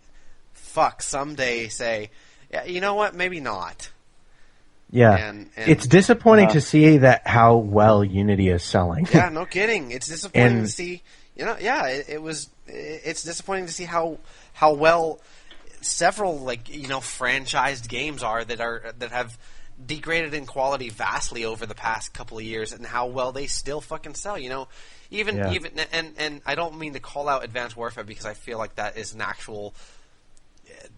someday say, Yeah, you know what? Maybe not. Yeah, and it's disappointing to see that how well Unity is selling. Yeah, no kidding. It's disappointing to see. It's disappointing to see how well several franchised games that have degraded in quality vastly over the past couple of years, and how well they still fucking sell. Even and I don't mean to call out Advanced Warfare because I feel like that is an actual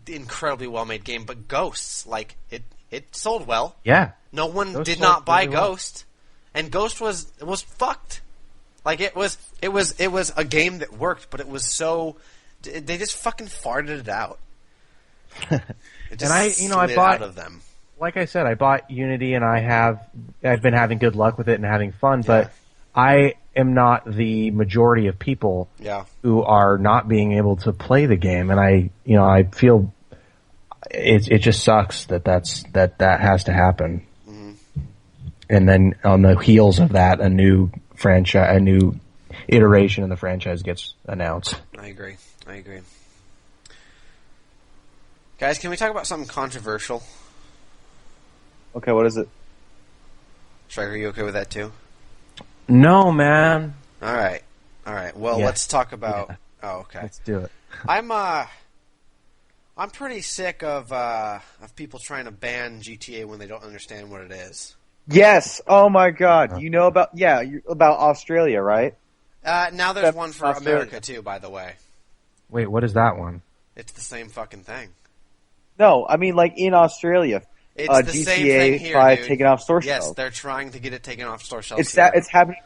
incredibly well made game, but Ghosts, like it sold well. Yeah. No one Ghost did sold not buy really well. Ghost, and Ghost was fucked. Like it was a game that worked, but it was so they just fucking farted it out. It just I slid bought out of them. Like I said, I bought Unity and I've been having good luck with it and having fun, but I am not the majority of people who are not being able to play the game, and I feel it just sucks that has to happen. Mm-hmm. And then on the heels of that, a new iteration in the franchise gets announced. I agree. Guys, can we talk about something controversial? Okay, what is it? Striker, are you okay with that too? No, man. All right. Well, let's talk about. Yeah. Oh, okay. Let's do it. I'm pretty sick of people trying to ban GTA when they don't understand what it is. Yes. Oh my God. You know about Australia, right? Now there's one for America too, by the way. Wait, what is that one? It's the same fucking thing. No, I mean like in Australia. It's the GTA same thing here, 5 dude. taken off store shelves. shelves. Yes, they're trying to get it taken off store shelves. It's happening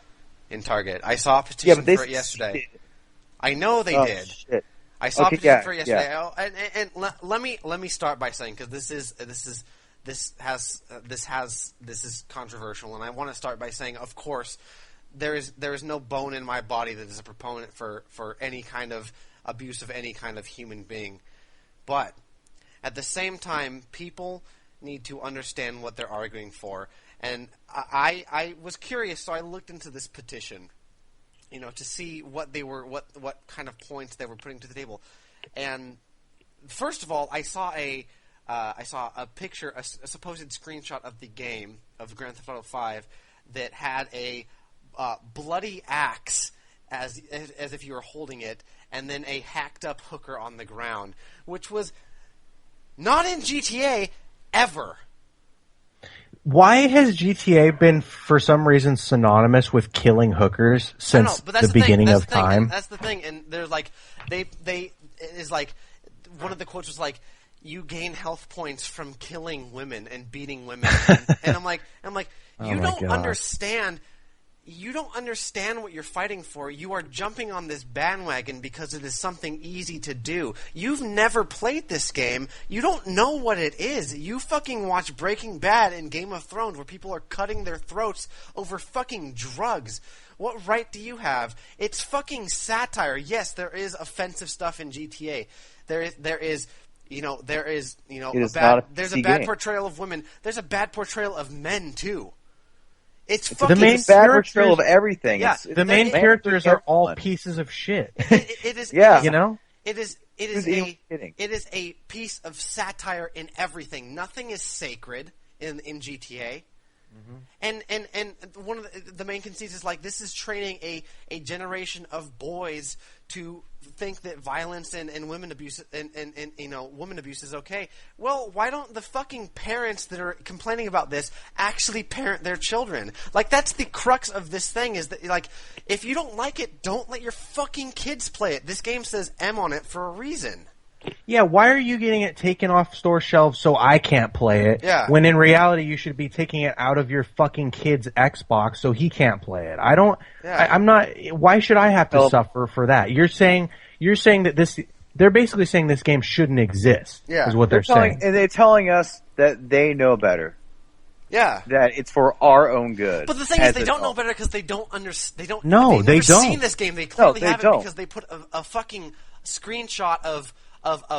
in Target. I saw a petition for it yesterday. I know they did. Shit. I saw a petition for it yesterday. Yeah. Oh, and let me start by saying, because this is controversial, and I want to start by saying, of course, there is no bone in my body that is a proponent for any kind of abuse of any kind of human being, but at the same time, people need to understand what they're arguing for. And I was curious, so I looked into this petition, to see what kind of points they were putting to the table. And first of all, I saw a picture, a supposed screenshot of the game of Grand Theft Auto 5 that had a bloody axe as if you were holding it, and then a hacked up hooker on the ground, which was not in GTA ever. Why has GTA been, for some reason, synonymous with killing hookers since the beginning of time? That's the thing, and they're like, it is like, one of the quotes was like, "You gain health points from killing women and beating women," and I'm like, you don't understand. You don't understand what you're fighting for. You are jumping on this bandwagon because it is something easy to do. You've never played this game. You don't know what it is. You fucking watch Breaking Bad and Game of Thrones where people are cutting their throats over fucking drugs. What right do you have? It's fucking satire. Yes, there is offensive stuff in GTA. There's a bad portrayal of women. There's a bad portrayal of men too. It's fucking the main bad portrayal of everything. Yeah, the main characters are all pieces of shit. It is, yeah. It is a piece of satire in everything. Nothing is sacred in GTA. Mm-hmm. And one of the main conceits is like, this is training a generation of boys to think that violence and women abuse and women abuse is okay. Well, why don't the fucking parents that are complaining about this actually parent their children? Like, that's the crux of this thing, is that, like, if you don't like it, don't let your fucking kids play it. This game says M on it for a reason. Yeah, why are you getting it taken off store shelves so I can't play it? Yeah. When in reality you should be taking it out of your fucking kid's Xbox so he can't play it. I'm not. Why should I have to suffer for that? You're saying that this. They're basically saying this game shouldn't exist. Yeah. Is what they're saying. And they're telling us that they know better. Yeah. That it's for our own good. But the thing is, they don't know better because they don't understand. They don't. No, they don't. Seen this game. They clearly haven't, because they put a fucking screenshot of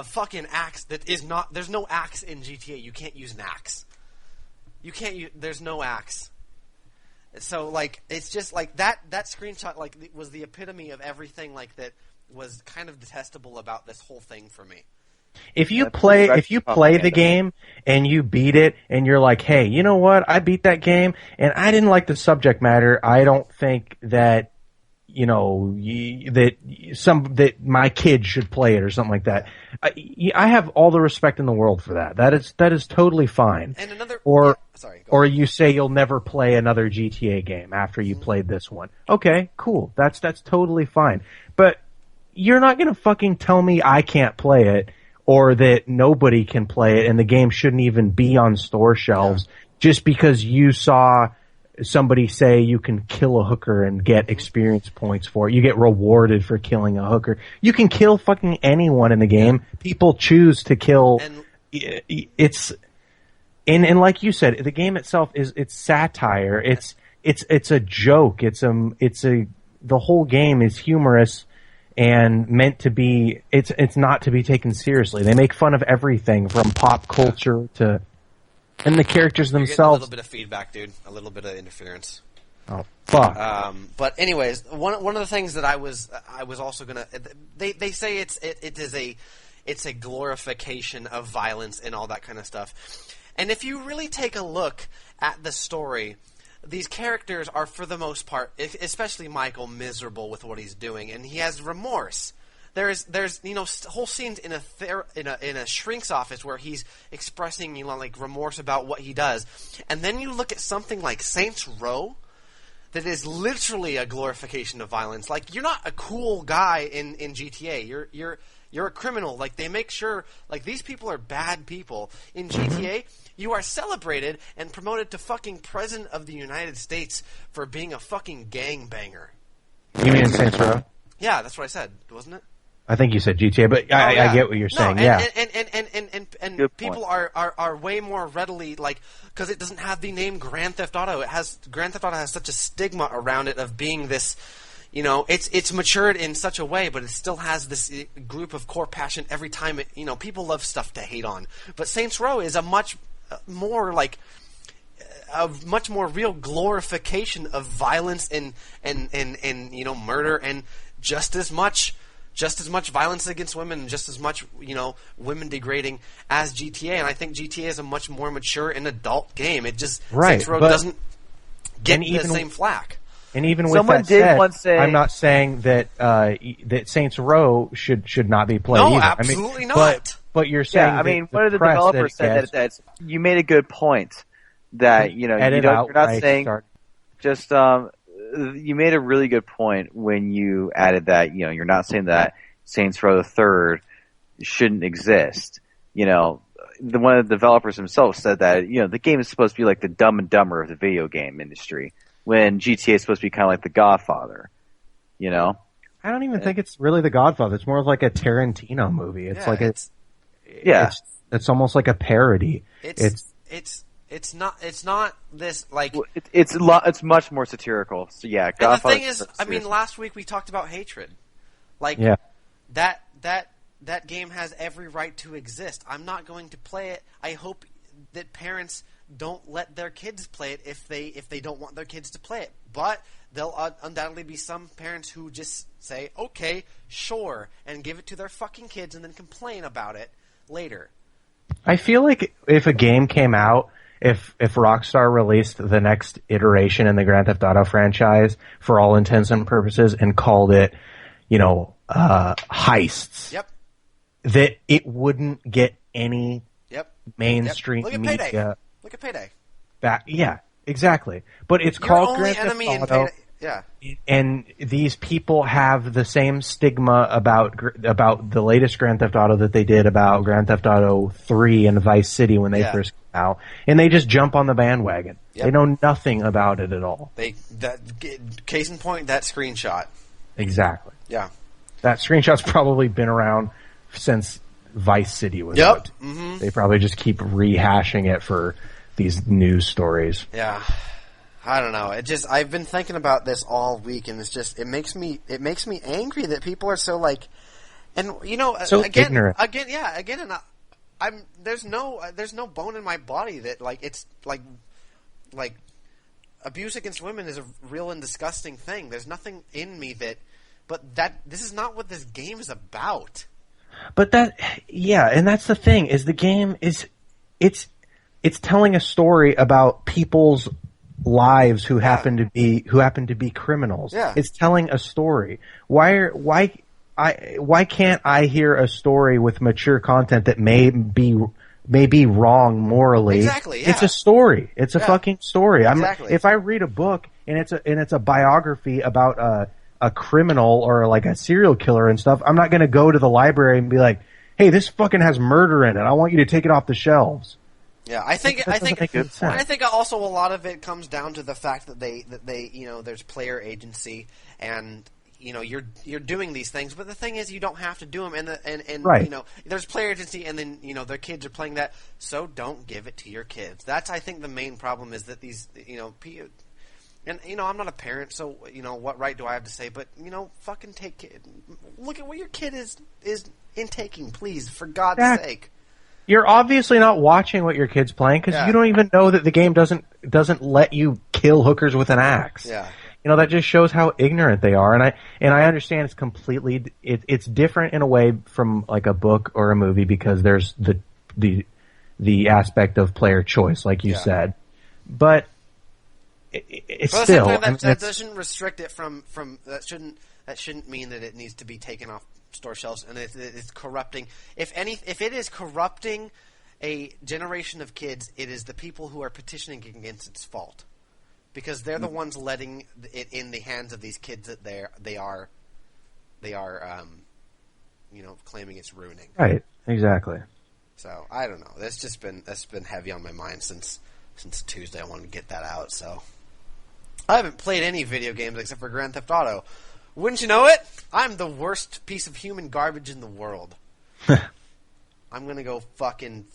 fucking axe that is not. There's no axe in GTA. You can't use an axe. You can't use. There's no axe. So like, it's just like that screenshot was the epitome of everything like that was kind of detestable about this whole thing for me. If you play the game and you beat it and you're like, hey, you know what? I beat that game and I didn't like the subject matter. I don't think that that my kid should play it or something like that. I have all the respect in the world for that. That is totally fine. And another or you say you'll never play another GTA game after you played this one. Okay, cool. That's totally fine. But you're not going to fucking tell me I can't play it or that nobody can play it and the game shouldn't even be on store shelves just because you saw somebody say you can kill a hooker and get experience points for it. You get rewarded for killing a hooker. You can kill fucking anyone in the game. People choose to kill. And like you said, the game itself it's satire. It's a joke. The whole game is humorous and meant to be. It's not to be taken seriously. They make fun of everything from pop culture to. And the characters themselves. A little bit of feedback, dude. A little bit of interference. Oh fuck. But anyways, one of the things that I was also gonna. They say it's a glorification of violence and all that kind of stuff. And if you really take a look at the story, these characters are for the most part, especially Michael, miserable with what he's doing, and he has remorse. There's whole scenes in a shrink's office where he's expressing like remorse about what he does, and then you look at something like Saints Row, that is literally a glorification of violence. Like you're not a cool guy in GTA. You're a criminal. Like they make sure like these people are bad people. In GTA, you are celebrated and promoted to fucking President of the United States for being a fucking gangbanger. You mean in Saints Row? Yeah, that's what I said, wasn't it? I think you said GTA, but I get what you're saying. And people are way more readily like because it doesn't have the name Grand Theft Auto. Grand Theft Auto has such a stigma around it of being this, it's matured in such a way, but it still has this group of core passion every time. People love stuff to hate on, but Saints Row is a much more real glorification of violence and murder and just as much violence against women, and just as much, women degrading as GTA. And I think GTA is a much more mature and adult game. It just Saints Row doesn't get the same flack. And even with that said, I'm not saying that that Saints Row should not be played. No, either. absolutely not. But you're saying, one of the developers said that you made a good point that you're not saying just. You made a really good point when you added that, you're not saying that Saints Row the Third shouldn't exist. One of the developers himself said that, the game is supposed to be like the Dumb and Dumber of the video game industry, when GTA is supposed to be kind of like the Godfather, I don't even think it's really the Godfather. It's more of like a Tarantino movie. It's it's almost like a parody. It's not this like. It's much more satirical. So yeah, and the thing is, last week we talked about hatred. Like that game has every right to exist. I'm not going to play it. I hope that parents don't let their kids play it if they don't want their kids to play it. But there'll undoubtedly be some parents who just say, "Okay, sure," and give it to their fucking kids and then complain about it later. I feel like if a game came out. If Rockstar released the next iteration in the Grand Theft Auto franchise for all intents and purposes and called it, heists, that it wouldn't get any mainstream media. Look at Payday. Yeah, exactly. But it's called Grand Theft Auto. Yeah. And these people have the same stigma about the latest Grand Theft Auto that they did about Grand Theft Auto 3 and Vice City when they first came out, and they just jump on the bandwagon. Yep. They know nothing about it at all. Case in point, that screenshot. Exactly. Yeah. That screenshot's probably been around since Vice City was out. Mm-hmm. They probably just keep rehashing it for these news stories. Yeah. I don't know. I've been thinking about this all week, and it makes me angry that people are so like, and so ignorant. And there's no bone in my body that like it's like abuse against women is a real and disgusting thing. There's nothing in me this is not what this game is about. But and that's the thing, is the game it's telling a story about people's lives who happen to be criminals. Yeah. It's telling a story. Why can't I hear a story with mature content that may be wrong morally? Exactly. Yeah. It's a story. It's a fucking story. Exactly. If I read a book and it's a biography about a criminal or like a serial killer and stuff, I'm not going to go to the library and be like, "Hey, this fucking has murder in it. I want you to take it off the shelves." Yeah, I think also a lot of it comes down to the fact that they there's player agency, and you're doing these things, but the thing is you don't have to do them, and right. There's player agency, and then their kids are playing that, so don't give it to your kids. That's, I think, the main problem, is that these and I'm not a parent, so what right do I have to say? But fucking look at what your kid is intaking, please, for God's sake. You're obviously not watching what your kid's playing because you don't even know that the game doesn't let you kill hookers with an axe. Yeah. That just shows how ignorant they are, and I understand it's completely it's different in a way from like a book or a movie, because there's the aspect of player choice, like you said, but it's still that doesn't restrict it from that shouldn't mean that it needs to be taken off store shelves, and it's corrupting. If it is corrupting a generation of kids, it is the people who are petitioning against its fault, because they're the ones letting it in the hands of these kids that they are claiming it's ruining. Right, exactly. So I don't know. That's been heavy on my mind since Tuesday. I wanted to get that out. So I haven't played any video games except for Grand Theft Auto. Wouldn't you know it? I'm the worst piece of human garbage in the world. I'm gonna go fucking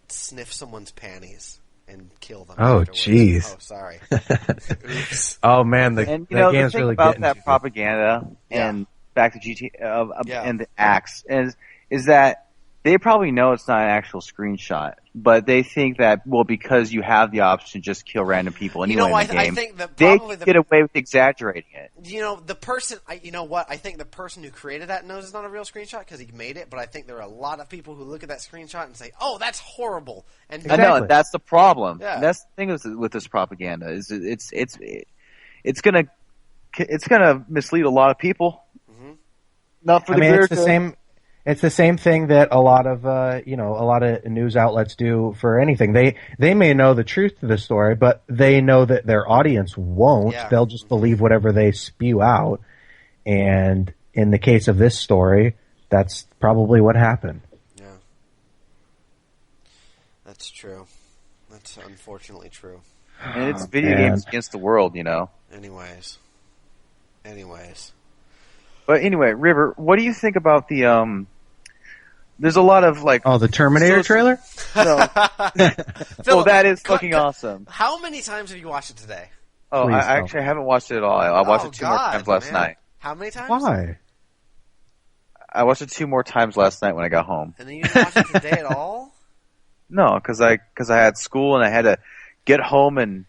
sniff someone's panties and kill them. Oh, jeez. Oh, sorry. Oops. Oh man, that game's really thing about that me. propaganda and back to GT and the axe is that they probably know it's not an actual screenshot, but they think that, well, because you have the option to just kill random people anyway in the game, I think that probably they get away with exaggerating it. The person, I think the person who created that knows it's not a real screenshot because he made it, but I think there are a lot of people who look at that screenshot and say, "Oh, that's horrible." And I know, that's the problem. Yeah. That's the thing with this propaganda, is it's gonna mislead a lot of people. Mm-hmm. Not for the it's the same. It's the same thing that a lot of news outlets do for anything. They may know the truth to the story, but they know that their audience won't. Yeah. They'll just believe whatever they spew out. And in the case of this story, that's probably what happened. Yeah. That's true. That's unfortunately true. And it's video games against the world, Anyways. But anyway, River, what do you think about the there's a lot of the Terminator trailer? No. Well, that is fucking awesome. How many times have you watched it today? Oh, I actually haven't watched it at all. I watched it two more times last night. How many times? Why? I watched it 2 more times last night when I got home. And then you didn't watch it today at all? No, because I had school and I had to get home and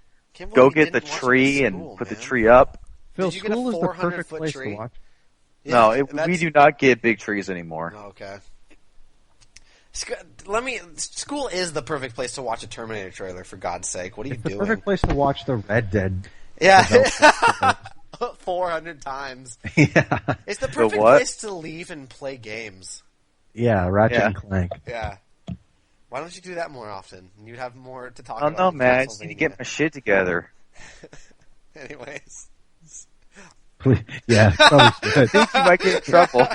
go get the tree and put the tree up. Phil, Did you get a school is the 400 perfect foot place tree? to watch. Yeah, No, we do not get big trees anymore. Okay. School is the perfect place to watch a Terminator trailer, for God's sake. What are you It's doing? the perfect place to watch the Red Dead. Yeah. 400 times. Yeah. It's the perfect place to leave and play games. Yeah, Ratchet and Clank. Yeah. Why don't you do that more often? You'd have more to talk Oh, about. no, man. I just need to get my shit together. Anyways. Please. Yeah, probably should. I think you might get in trouble.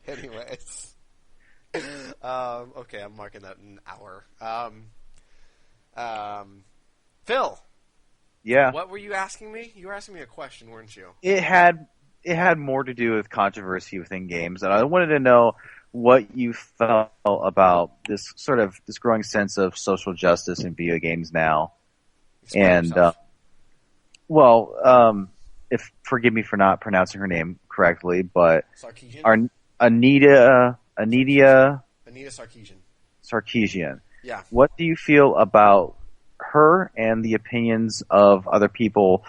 Anyways. Okay, I'm marking that an hour. Phil. Yeah. What were you asking me? You were asking me a question, weren't you? It had more to do with controversy within games, and I wanted to know what you felt about this growing sense of social justice in video games now. Explain yourself. If forgive me for not pronouncing her name correctly, but Anita Sarkeesian. Yeah. What do you feel about her and the opinions of other people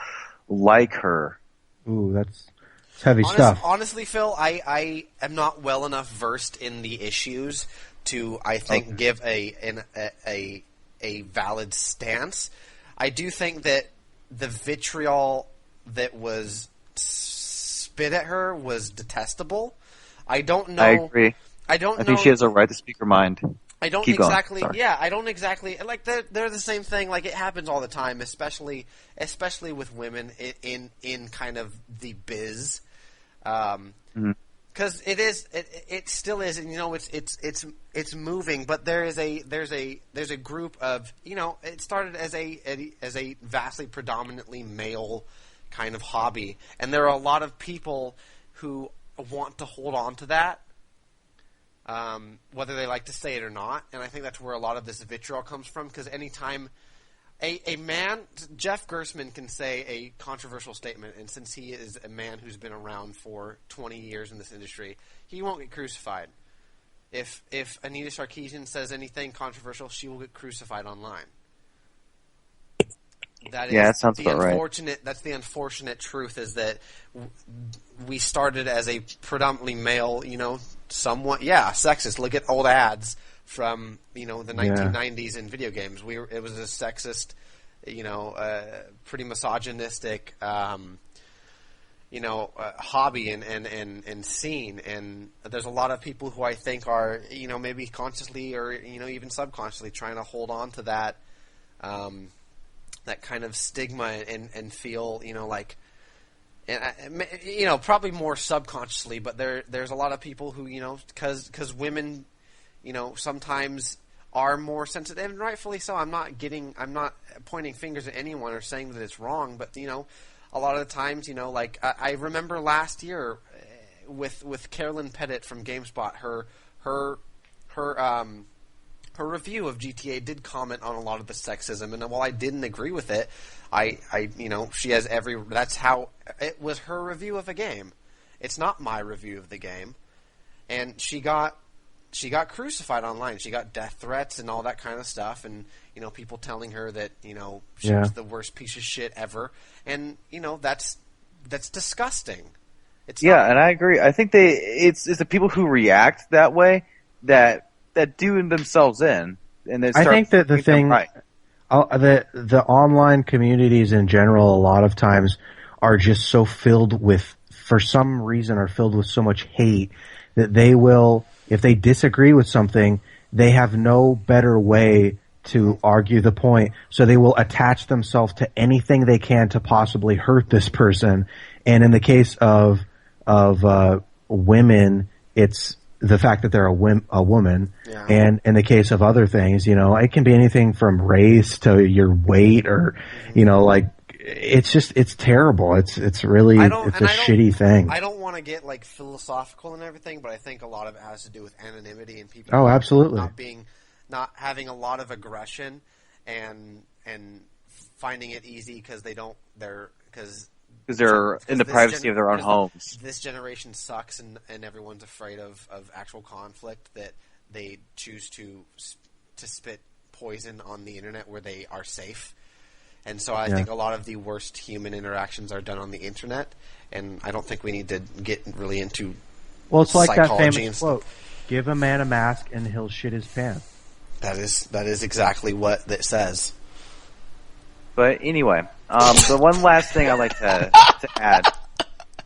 like her? Ooh, It's heavy stuff. Honestly, Phil, I am not well enough versed in the issues to, I think, give a valid stance. I do think that the vitriol that was spit at her was detestable. I don't know. I agree. I don't know. I think she has a right to speak her mind. I don't Keep exactly. going. Yeah, I don't exactly like. They're the same thing. Like it happens all the time, especially with women in kind of the biz, because it still is, and it's moving. But there's a group of it started as a vastly predominantly male kind of hobby, and there are a lot of people who want to hold on to that. Whether they like to say it or not, and I think that's where a lot of this vitriol comes from, because anytime a man, Jeff Gersman can say a controversial statement, and since he is a man who's been around for 20 years in this industry, he won't get crucified. If Anita Sarkeesian says anything controversial, she will get crucified online. That sounds about right. That's the unfortunate truth, is that we started as a predominantly male, somewhat, sexist. Look at old ads from, the 1990s in video games. It was a sexist, pretty misogynistic, hobby and scene. And there's a lot of people who I think are, maybe consciously or, even subconsciously trying to hold on to that, that kind of stigma and feel, probably more subconsciously, but there's a lot of people who, because women, sometimes are more sensitive, and rightfully so. I'm not pointing fingers at anyone or saying that it's wrong, but, a lot of the times, I remember last year with Carolyn Pettit from GameSpot, her review of GTA did comment on a lot of the sexism, and while I didn't agree with it, she has that's how it was, her review of a game. It's not my review of the game, and she got crucified online. She got death threats and all that kind of stuff, and people telling her that she was the worst piece of shit ever, and that's disgusting. And I agree. I think it's the people who react that way that do themselves in, and they start. I think that the thing, right. The online communities in general, a lot of times are just so filled with, for some reason, are filled with so much hate that they will, if they disagree with something, they have no better way to argue the point, so they will attach themselves to anything they can to possibly hurt this person. And in the case of women, it's the fact that they're a woman, and in the case of other things, it can be anything from race to your weight, or it's terrible. It's really a shitty thing. I don't want to get philosophical and everything, but I think a lot of it has to do with anonymity and people. Oh, absolutely. Not having a lot of aggression and finding it easy because they're in the privacy of their own homes. This generation sucks, and everyone's afraid of actual conflict, that they choose to spit poison on the internet where they are safe. And so I think a lot of the worst human interactions are done on the internet, and I don't think we need to get really into it's like that famous and quote, "Give a man a mask and he'll shit his pants." That is exactly what it says. But anyway, the one last thing I'd like to add.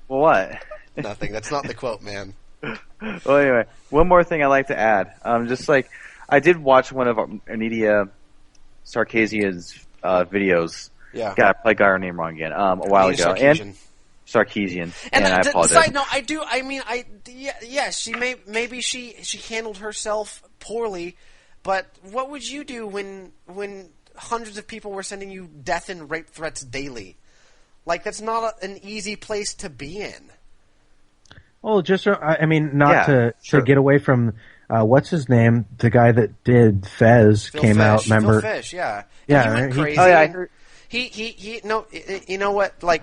Well, what? Nothing. That's not the quote, man. Well, anyway, one more thing I'd like to add. I did watch one of Anita Sarkeesian's videos. Yeah. God, I got her name wrong again. A while ago. And Sarkeesian. And I apologize. Side note, maybe she handled herself poorly, but what would you do when hundreds of people were sending you death and rape threats daily? That's not an easy place to be in. Well, to get away from, what's his name? The guy that did Fez came out, remember? Phil Fish, yeah. Yeah. He went crazy. Oh, yeah, I heard. No, you know what? I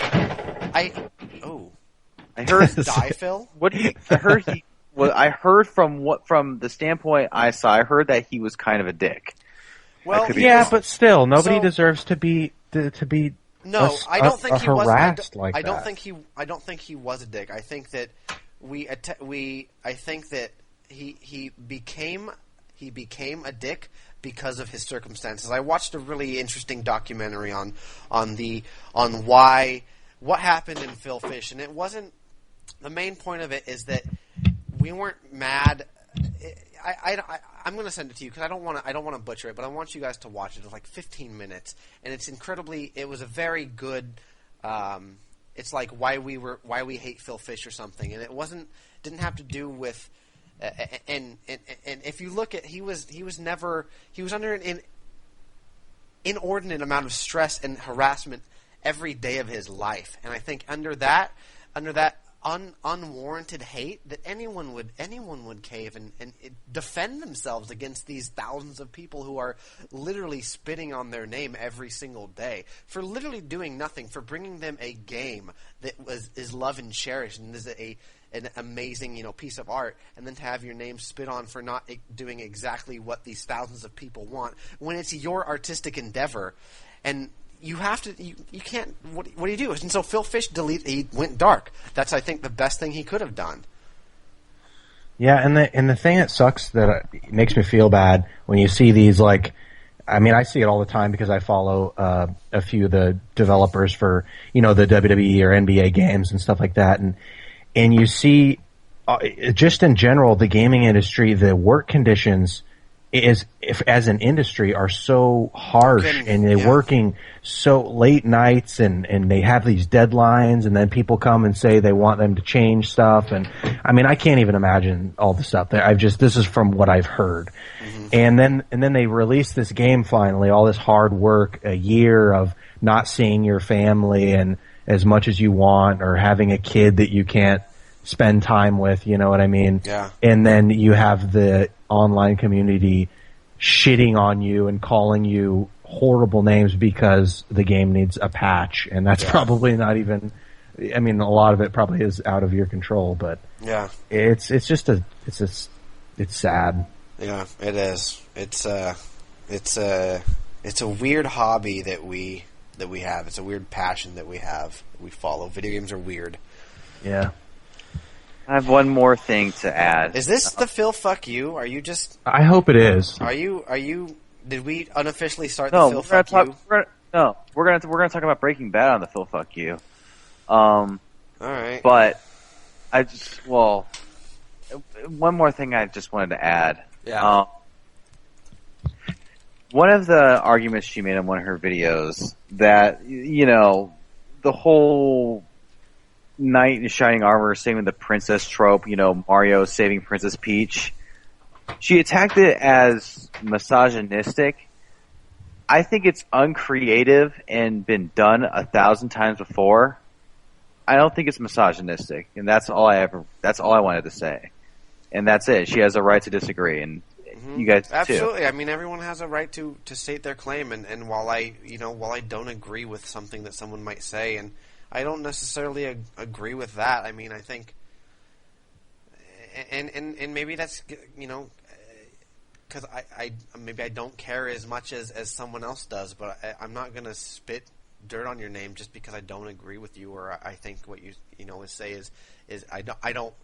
heard die, Phil? I heard from the standpoint I saw, I heard that he was kind of a dick. Well, yeah, but still, nobody deserves to be No, I don't think he was harassed like I don't that. think he. I don't think he was a dick. I think that I think that he became a dick because of his circumstances. I watched a really interesting documentary on why what happened in Phil Fish, and it wasn't. The main point of it is that we weren't mad. I'm going to send it to you because I don't want to butcher it, but I want you guys to watch it. It's like 15 minutes, and it's incredibly. It was a very good. It's like why we hate Phil Fish or something, and it didn't have to do with. And if you look at he was under an inordinate amount of stress and harassment every day of his life, and I think under that unwarranted hate that anyone would cave and defend themselves against these thousands of people who are literally spitting on their name every single day for literally doing nothing, for bringing them a game that is loved and cherished and is an amazing piece of art, and then to have your name spit on for not doing exactly what these thousands of people want when it's your artistic endeavor. And you have to. You can't. What do you do? And so Phil Fish he went dark. That's, I think, the best thing he could have done. Yeah, and the thing that sucks that makes me feel bad when you see these, like, I mean, I see it all the time because I follow a few of the developers for the WWE or NBA games and stuff like that, and you see just in general the gaming industry, the work conditions as an industry are so harsh, and they're working so late nights, and they have these deadlines, and then people come and say they want them to change stuff, and I mean, I can't even imagine all the stuff that this is from what I've heard. And then they release this game finally, all this hard work, a year of not seeing your family and as much as you want, or having a kid that you can't spend time with, you know what I mean? Yeah. And then you have the online community shitting on you and calling you horrible names because the game needs a patch, and that's probably not even. I mean, a lot of it probably is out of your control, but it's sad. Yeah, it is. It's a weird hobby that we have. It's a weird passion that we have. We follow. Video games are weird. Yeah. I have one more thing to add. Is this the Phil Fuck You? Are you just? I hope it is. Are you? Did we unofficially start No, the Phil Fuck You? We're gonna talk about Breaking Bad on the Phil Fuck You. All right. But one more thing I just wanted to add. Yeah. One of the arguments she made in one of her videos that the whole knight in shining armor saving the princess trope, Mario saving Princess Peach, she attacked it as misogynistic. I think it's uncreative and been done 1,000 times before. I don't think it's misogynistic, and that's all I wanted to say. And that's it. She has a right to disagree, and you guys absolutely. too. I mean, everyone has a right to state their claim, and while I don't agree with something that someone might say, and I don't necessarily agree with that. I mean, I think, and maybe that's because maybe I don't care as much as someone else does, but I'm not gonna spit dirt on your name just because I don't agree with you, or I think what you say is I don't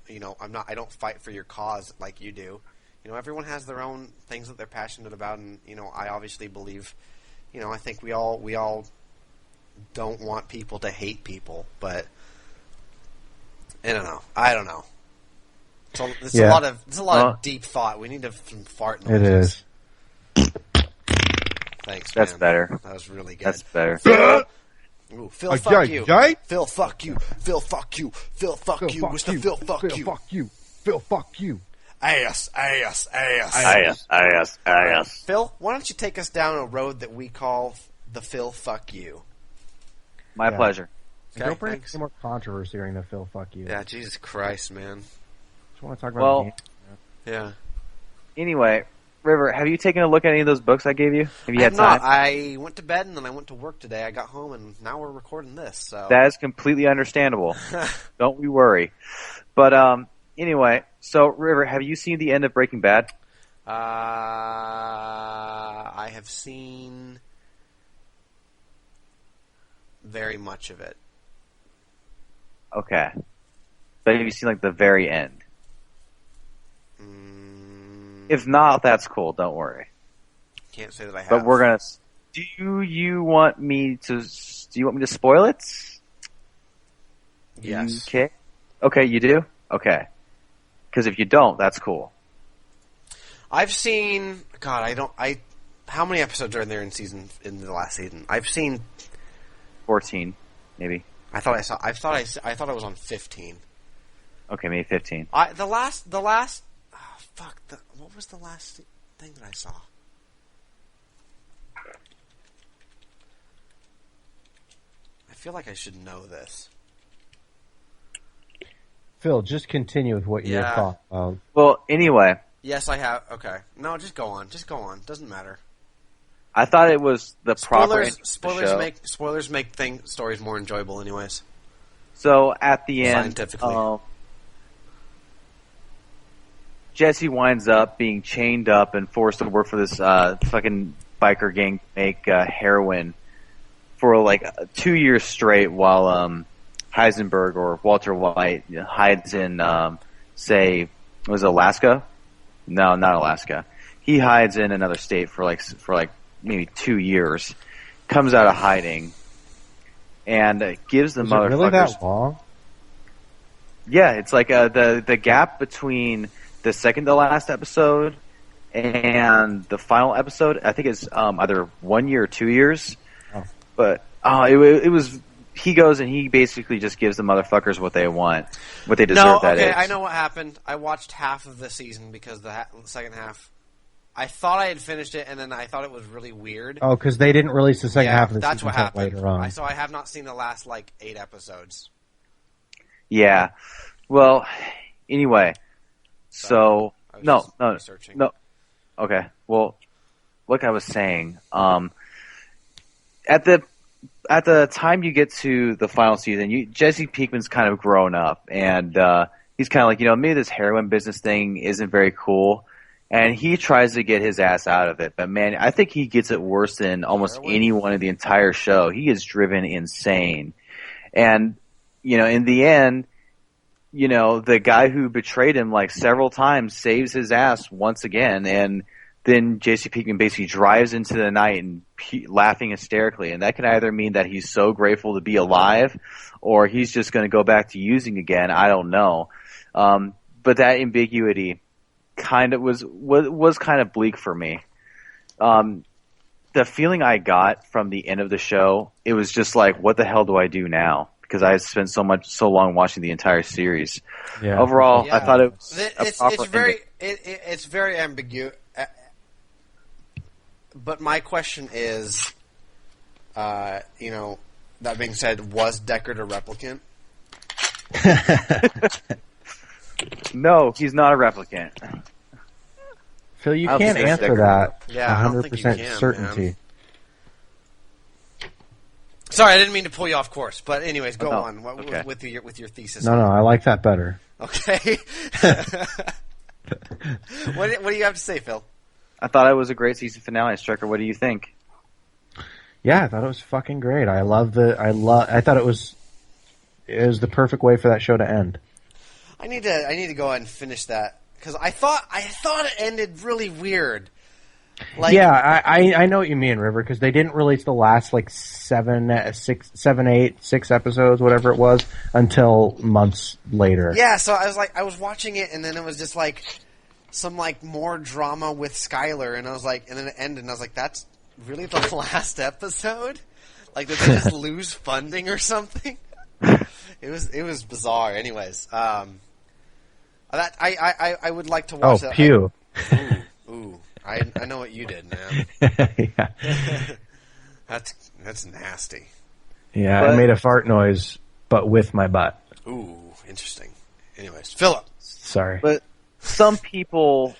fight for your cause like you do. Everyone has their own things that they're passionate about, and I obviously believe, I think we all don't want people to hate people, but I don't know. It's a lot of deep thought. We need to fart noises. It is. Thanks, That's man. better. That was really good. That's better. Ooh, Phil, fuck you. Phil, fuck you. Phil, fuck you. Phil, fuck you. What's the Phil, fuck you? Phil, fuck you. Phil, fuck you. Ass. Phil, why don't you take us down a road that we call the Phil, fuck you? My pleasure. Okay, Don't bring thanks. any more controversy during the Phil, fuck you. Yeah, Jesus Christ, man. Just want to talk about the game. Yeah. Anyway, River, have you taken a look at any of those books I gave you? Have you had time? I went to bed and then I went to work today. I got home and now we're recording this. So That is completely understandable. Don't we worry. But anyway, so River, have you seen the end of Breaking Bad? I have seen very much of it. Okay. But have you seen like the very end? If not, that's cool. Don't worry. Can't say that I have. But we're gonna. Do you want me to spoil it? Yes. Okay. Okay, you do. Okay. Because if you don't, that's cool. I've seen. God, how many episodes are there in the last season? I've seen 14, maybe. I thought I was on 15. Okay, maybe 15. The last. Oh, fuck. What was the last thing that I saw? I feel like I should know this. Phil, just continue with what you're talking about. Well, anyway. Yes, I have. Okay. No, just go on. Doesn't matter. I thought it was the proper Spoilers make stories more enjoyable, anyways. So at the end, scientifically, Jesse winds up being chained up and forced to work for this fucking biker gang to make heroin for like 2 years straight, while Heisenberg or Walter White hides in was it Alaska? No, not Alaska. He hides in another state for like maybe 2 years. Comes out of hiding and gives the motherfuckers. Really that long? Yeah, it's like the gap between the second to last episode and the final episode. I think it's either 1 year or 2 years. Oh. But it was. He goes and he basically just gives the motherfuckers what they want, what they deserve. I know what happened. I watched half of the season because the second half, I thought I had finished it, and then I thought it was really weird. Oh, because they didn't release the second half of the that's season what happened. Later on. So I have not seen the last 8 episodes. Yeah. Well, anyway, so no. Okay. Well, like I was saying, at the time you get to the final season, Jesse Pinkman's kind of grown up, and he's kind of like, maybe this heroin business thing isn't very cool, and he tries to get his ass out of it. But man, I think he gets it worse than almost anyone in the entire show. He is driven insane, and in the end, the guy who betrayed him several times saves his ass once again, and then J.C. Pinkman basically drives into the night and laughing hysterically. And that can either mean that he's so grateful to be alive, or he's just going to go back to using again. I don't know. But that ambiguity kind of was kind of bleak for me. The feeling I got from the end of the show, it was just like, what the hell do I do now? Because I spent so long watching the entire series. Yeah. Overall, I thought it was it's very ambiguous. But my question is, that being said, was Deckard a replicant? No, he's not a replicant. Phil, you can't answer that. Yeah, 100% certainty. Man. Sorry, I didn't mean to pull you off course. But anyways, go on with your thesis. No, I like that better. Okay. What do you have to say, Phil? I thought it was a great season finale. Striker, what do you think? Yeah, I thought it was fucking great. I thought it was the perfect way for that show to end. I need to go ahead and finish that because I thought it ended really weird. I know what you mean, River, because they didn't release the last 6 episodes, whatever it was, until months later. Yeah, so I was watching it, and then it was just some more drama with Skylar, and I was and then it ended, and I was that's really the last episode? Did they just lose funding or something? It was bizarre. Anyways, I would like to watch that. Oh, pew. Ooh. I know what you did, man. Yeah. That's nasty. Yeah, I made a fart noise, but with my butt. Ooh, interesting. Anyways, Philip. Sorry. But some people,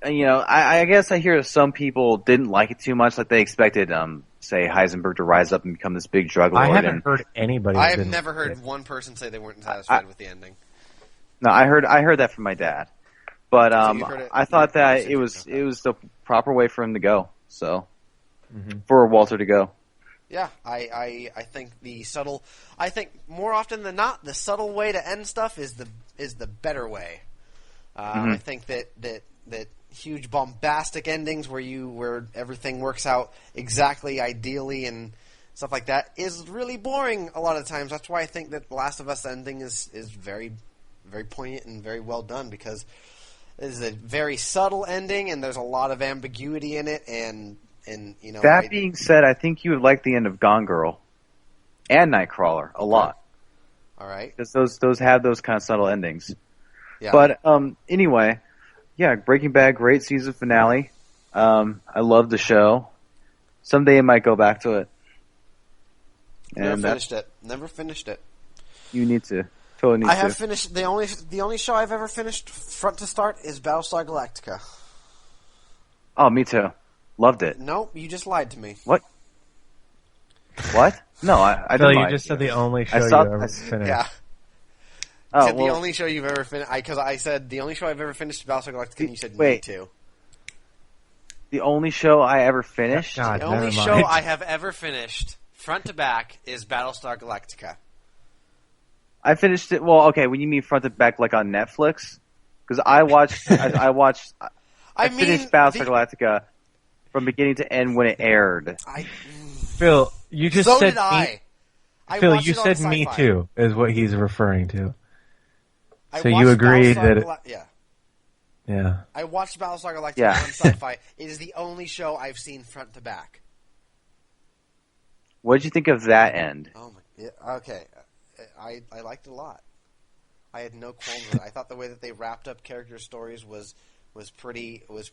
I guess I hear some people didn't like it too much. They expected, say, Heisenberg to rise up and become this big drug lord. I haven't heard anybody. I have never heard one person say they weren't satisfied with the ending. No, I heard that from my dad. But I thought that it was the proper way for him to go. So for Walter to go. Yeah, I think the subtle. I think more often than not, the subtle way to end stuff is the better way. I think that huge bombastic endings where everything works out exactly ideally and stuff like that is really boring a lot of times. That's why I think that The Last of Us ending is very, very poignant and very well done, because it is a very subtle ending and there's a lot of ambiguity in it. And you know. That being said, I think you would like the end of Gone Girl and Nightcrawler a lot. All right, because those have those kind of subtle endings. yeah. But anyway, yeah, Breaking Bad, great season finale. I love the show. Someday I might go back to it. Never finished it. You need to. Totally need to. I have finished the only show I've ever finished front to start is Battlestar Galactica. Oh, me too. Loved it. No, you just lied to me. What? What? No, I Phil, didn't. you just said the only show saw- you ever I- finished. Yeah. Oh, Said well, the only show you've ever finished, because I said the only show I've ever finished is Battlestar Galactica, and you said me Wait. too. the only show I ever finished. God, The only never show mind. I have ever finished, front to back, is Battlestar Galactica. I finished it. Well, okay, when you mean front to back, like on Netflix, because I watched. I finished Battlestar Galactica from beginning to end when it aired. Phil, you just So said did I. I Phil, watched you it on said me Sci-Fi. too, is what he's referring to. I So you watched agreed Battlestar that it- yeah. Yeah. I watched Battlestar Galactica Yeah. on Sci-Fi. It is the only show I've seen front to back. What did you think of that end? Oh my! Yeah, okay, I liked it a lot. I had no qualms with it. I thought the way that they wrapped up character stories was pretty It was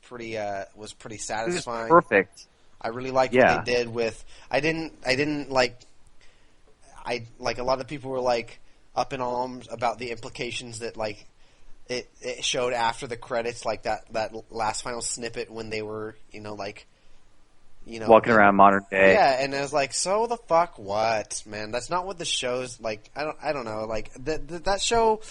satisfying. perfect. I really liked Yeah. what they did with. I didn't like. I like a lot of people were like up in arms about the implications that like it showed after the credits, like that last final snippet when they were Walking around modern day. Yeah, and I was like, so the fuck what, man? That's not what the show's like. I don't know. Like that show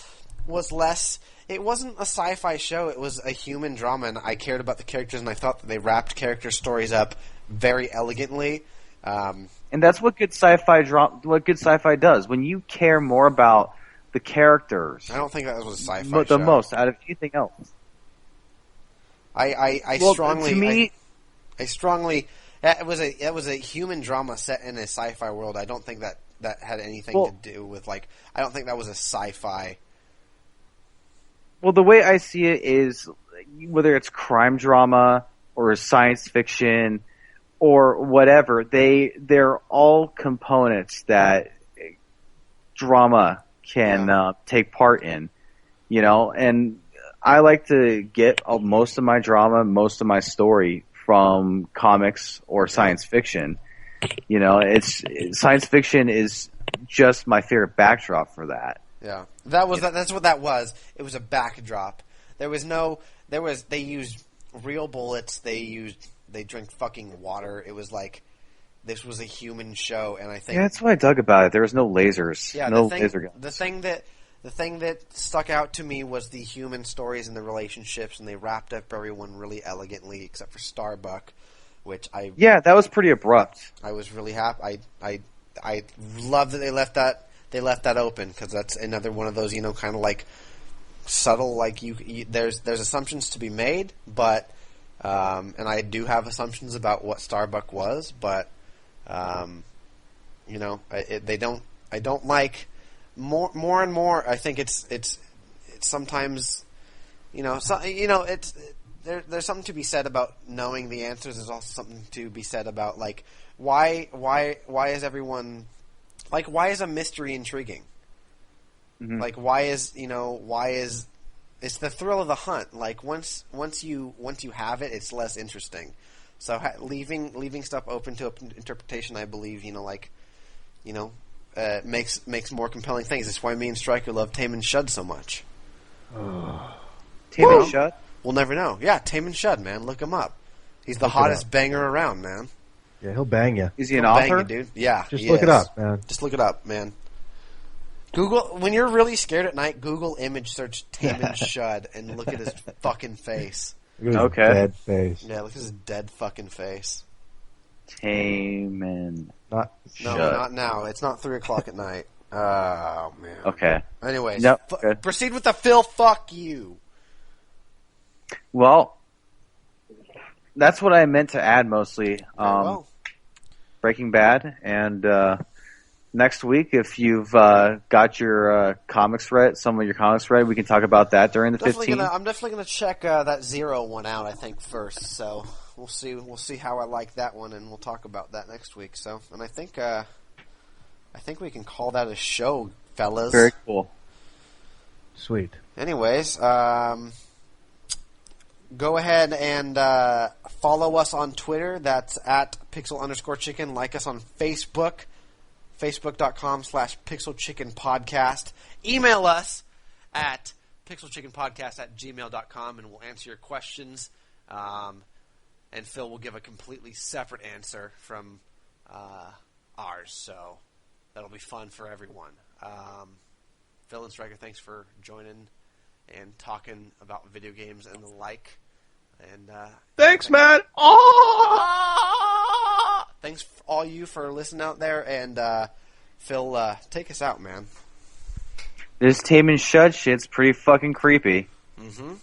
was less. It wasn't a sci-fi show. It was a human drama, and I cared about the characters, and I thought that they wrapped character stories up very elegantly. And that's what good sci-fi does. When you care more about the characters, I don't think that was a sci-fi the show. most out of anything else. I Well, strongly, to me, I strongly. It was a human drama set in a sci-fi world. I don't think that had anything to do with like. I don't think that was a sci-fi. well, the way I see it is whether it's crime drama or science fiction or whatever, they're all components that drama can take part in, and I like to get most of my drama, most of my story from comics or science fiction. Science fiction is just my favorite backdrop for that. Yeah, that's what that was. It was a backdrop. They used real bullets. They drank fucking water. It was like this was a human show, and I think That's what I dug about it. There was no lasers, yeah, no laser guns. The thing that stuck out to me was the human stories and the relationships, and they wrapped up everyone really elegantly, except for Starbuck, which Yeah, that was pretty abrupt. I was really happy. I love that they left that open, because that's another one of those kind of like subtle, like there's assumptions to be made, but and I do have assumptions about what Starbuck was, but I don't like more and more. I think it's sometimes there's something to be said about knowing the answers. There's also something to be said about like why is everyone like why is a mystery intriguing? Mm-hmm. Like why is it's the thrill of the hunt. Like once you have it, it's less interesting. So leaving stuff open to interpretation, I believe, makes more compelling things. That's why me and Stryker love Taman Shud so much. Taman Shud? We'll never know. Yeah, Taman Shud, man, look him up. He's the hottest banger around, man. Yeah, he'll bang you. Is he an He'll bang author? you, dude. Yeah, Just he look it is. up, man. Just look it up, man. Google when you're really scared at night. Google image search Taman Shud and look at his fucking face. Look at his Okay. dead face. Yeah, look at his dead fucking face. Taman. No, Shut. not now. It's not 3 o'clock at night. Oh, man. Okay. Anyways, Yep, good. proceed with the Phil. Fuck you. Well, that's what I meant to add mostly. Well, Breaking Bad, and next week, if you've got your comics read, some of your comics read, we can talk about that during the 15th. I'm definitely gonna check that Zero one out. I think first, so we'll see how I like that one, and we'll talk about that next week. So, and I think we can call that a show, fellas. Very cool. Sweet. Anyways, go ahead and follow us on Twitter. That's at pixel_chicken. Like us on Facebook, facebook.com/pixelchickenpodcast. Email us at pixelchickenpodcast@gmail.com, and we'll answer your questions. And Phil will give a completely separate answer from ours, so that'll be fun for everyone. Phil and Striker, thanks for joining and talking about video games and the like. And Thanks, man. thanks all you for listening out there. And Phil, take us out, man. This Tame and Shut shit's pretty fucking creepy. Mm-hmm.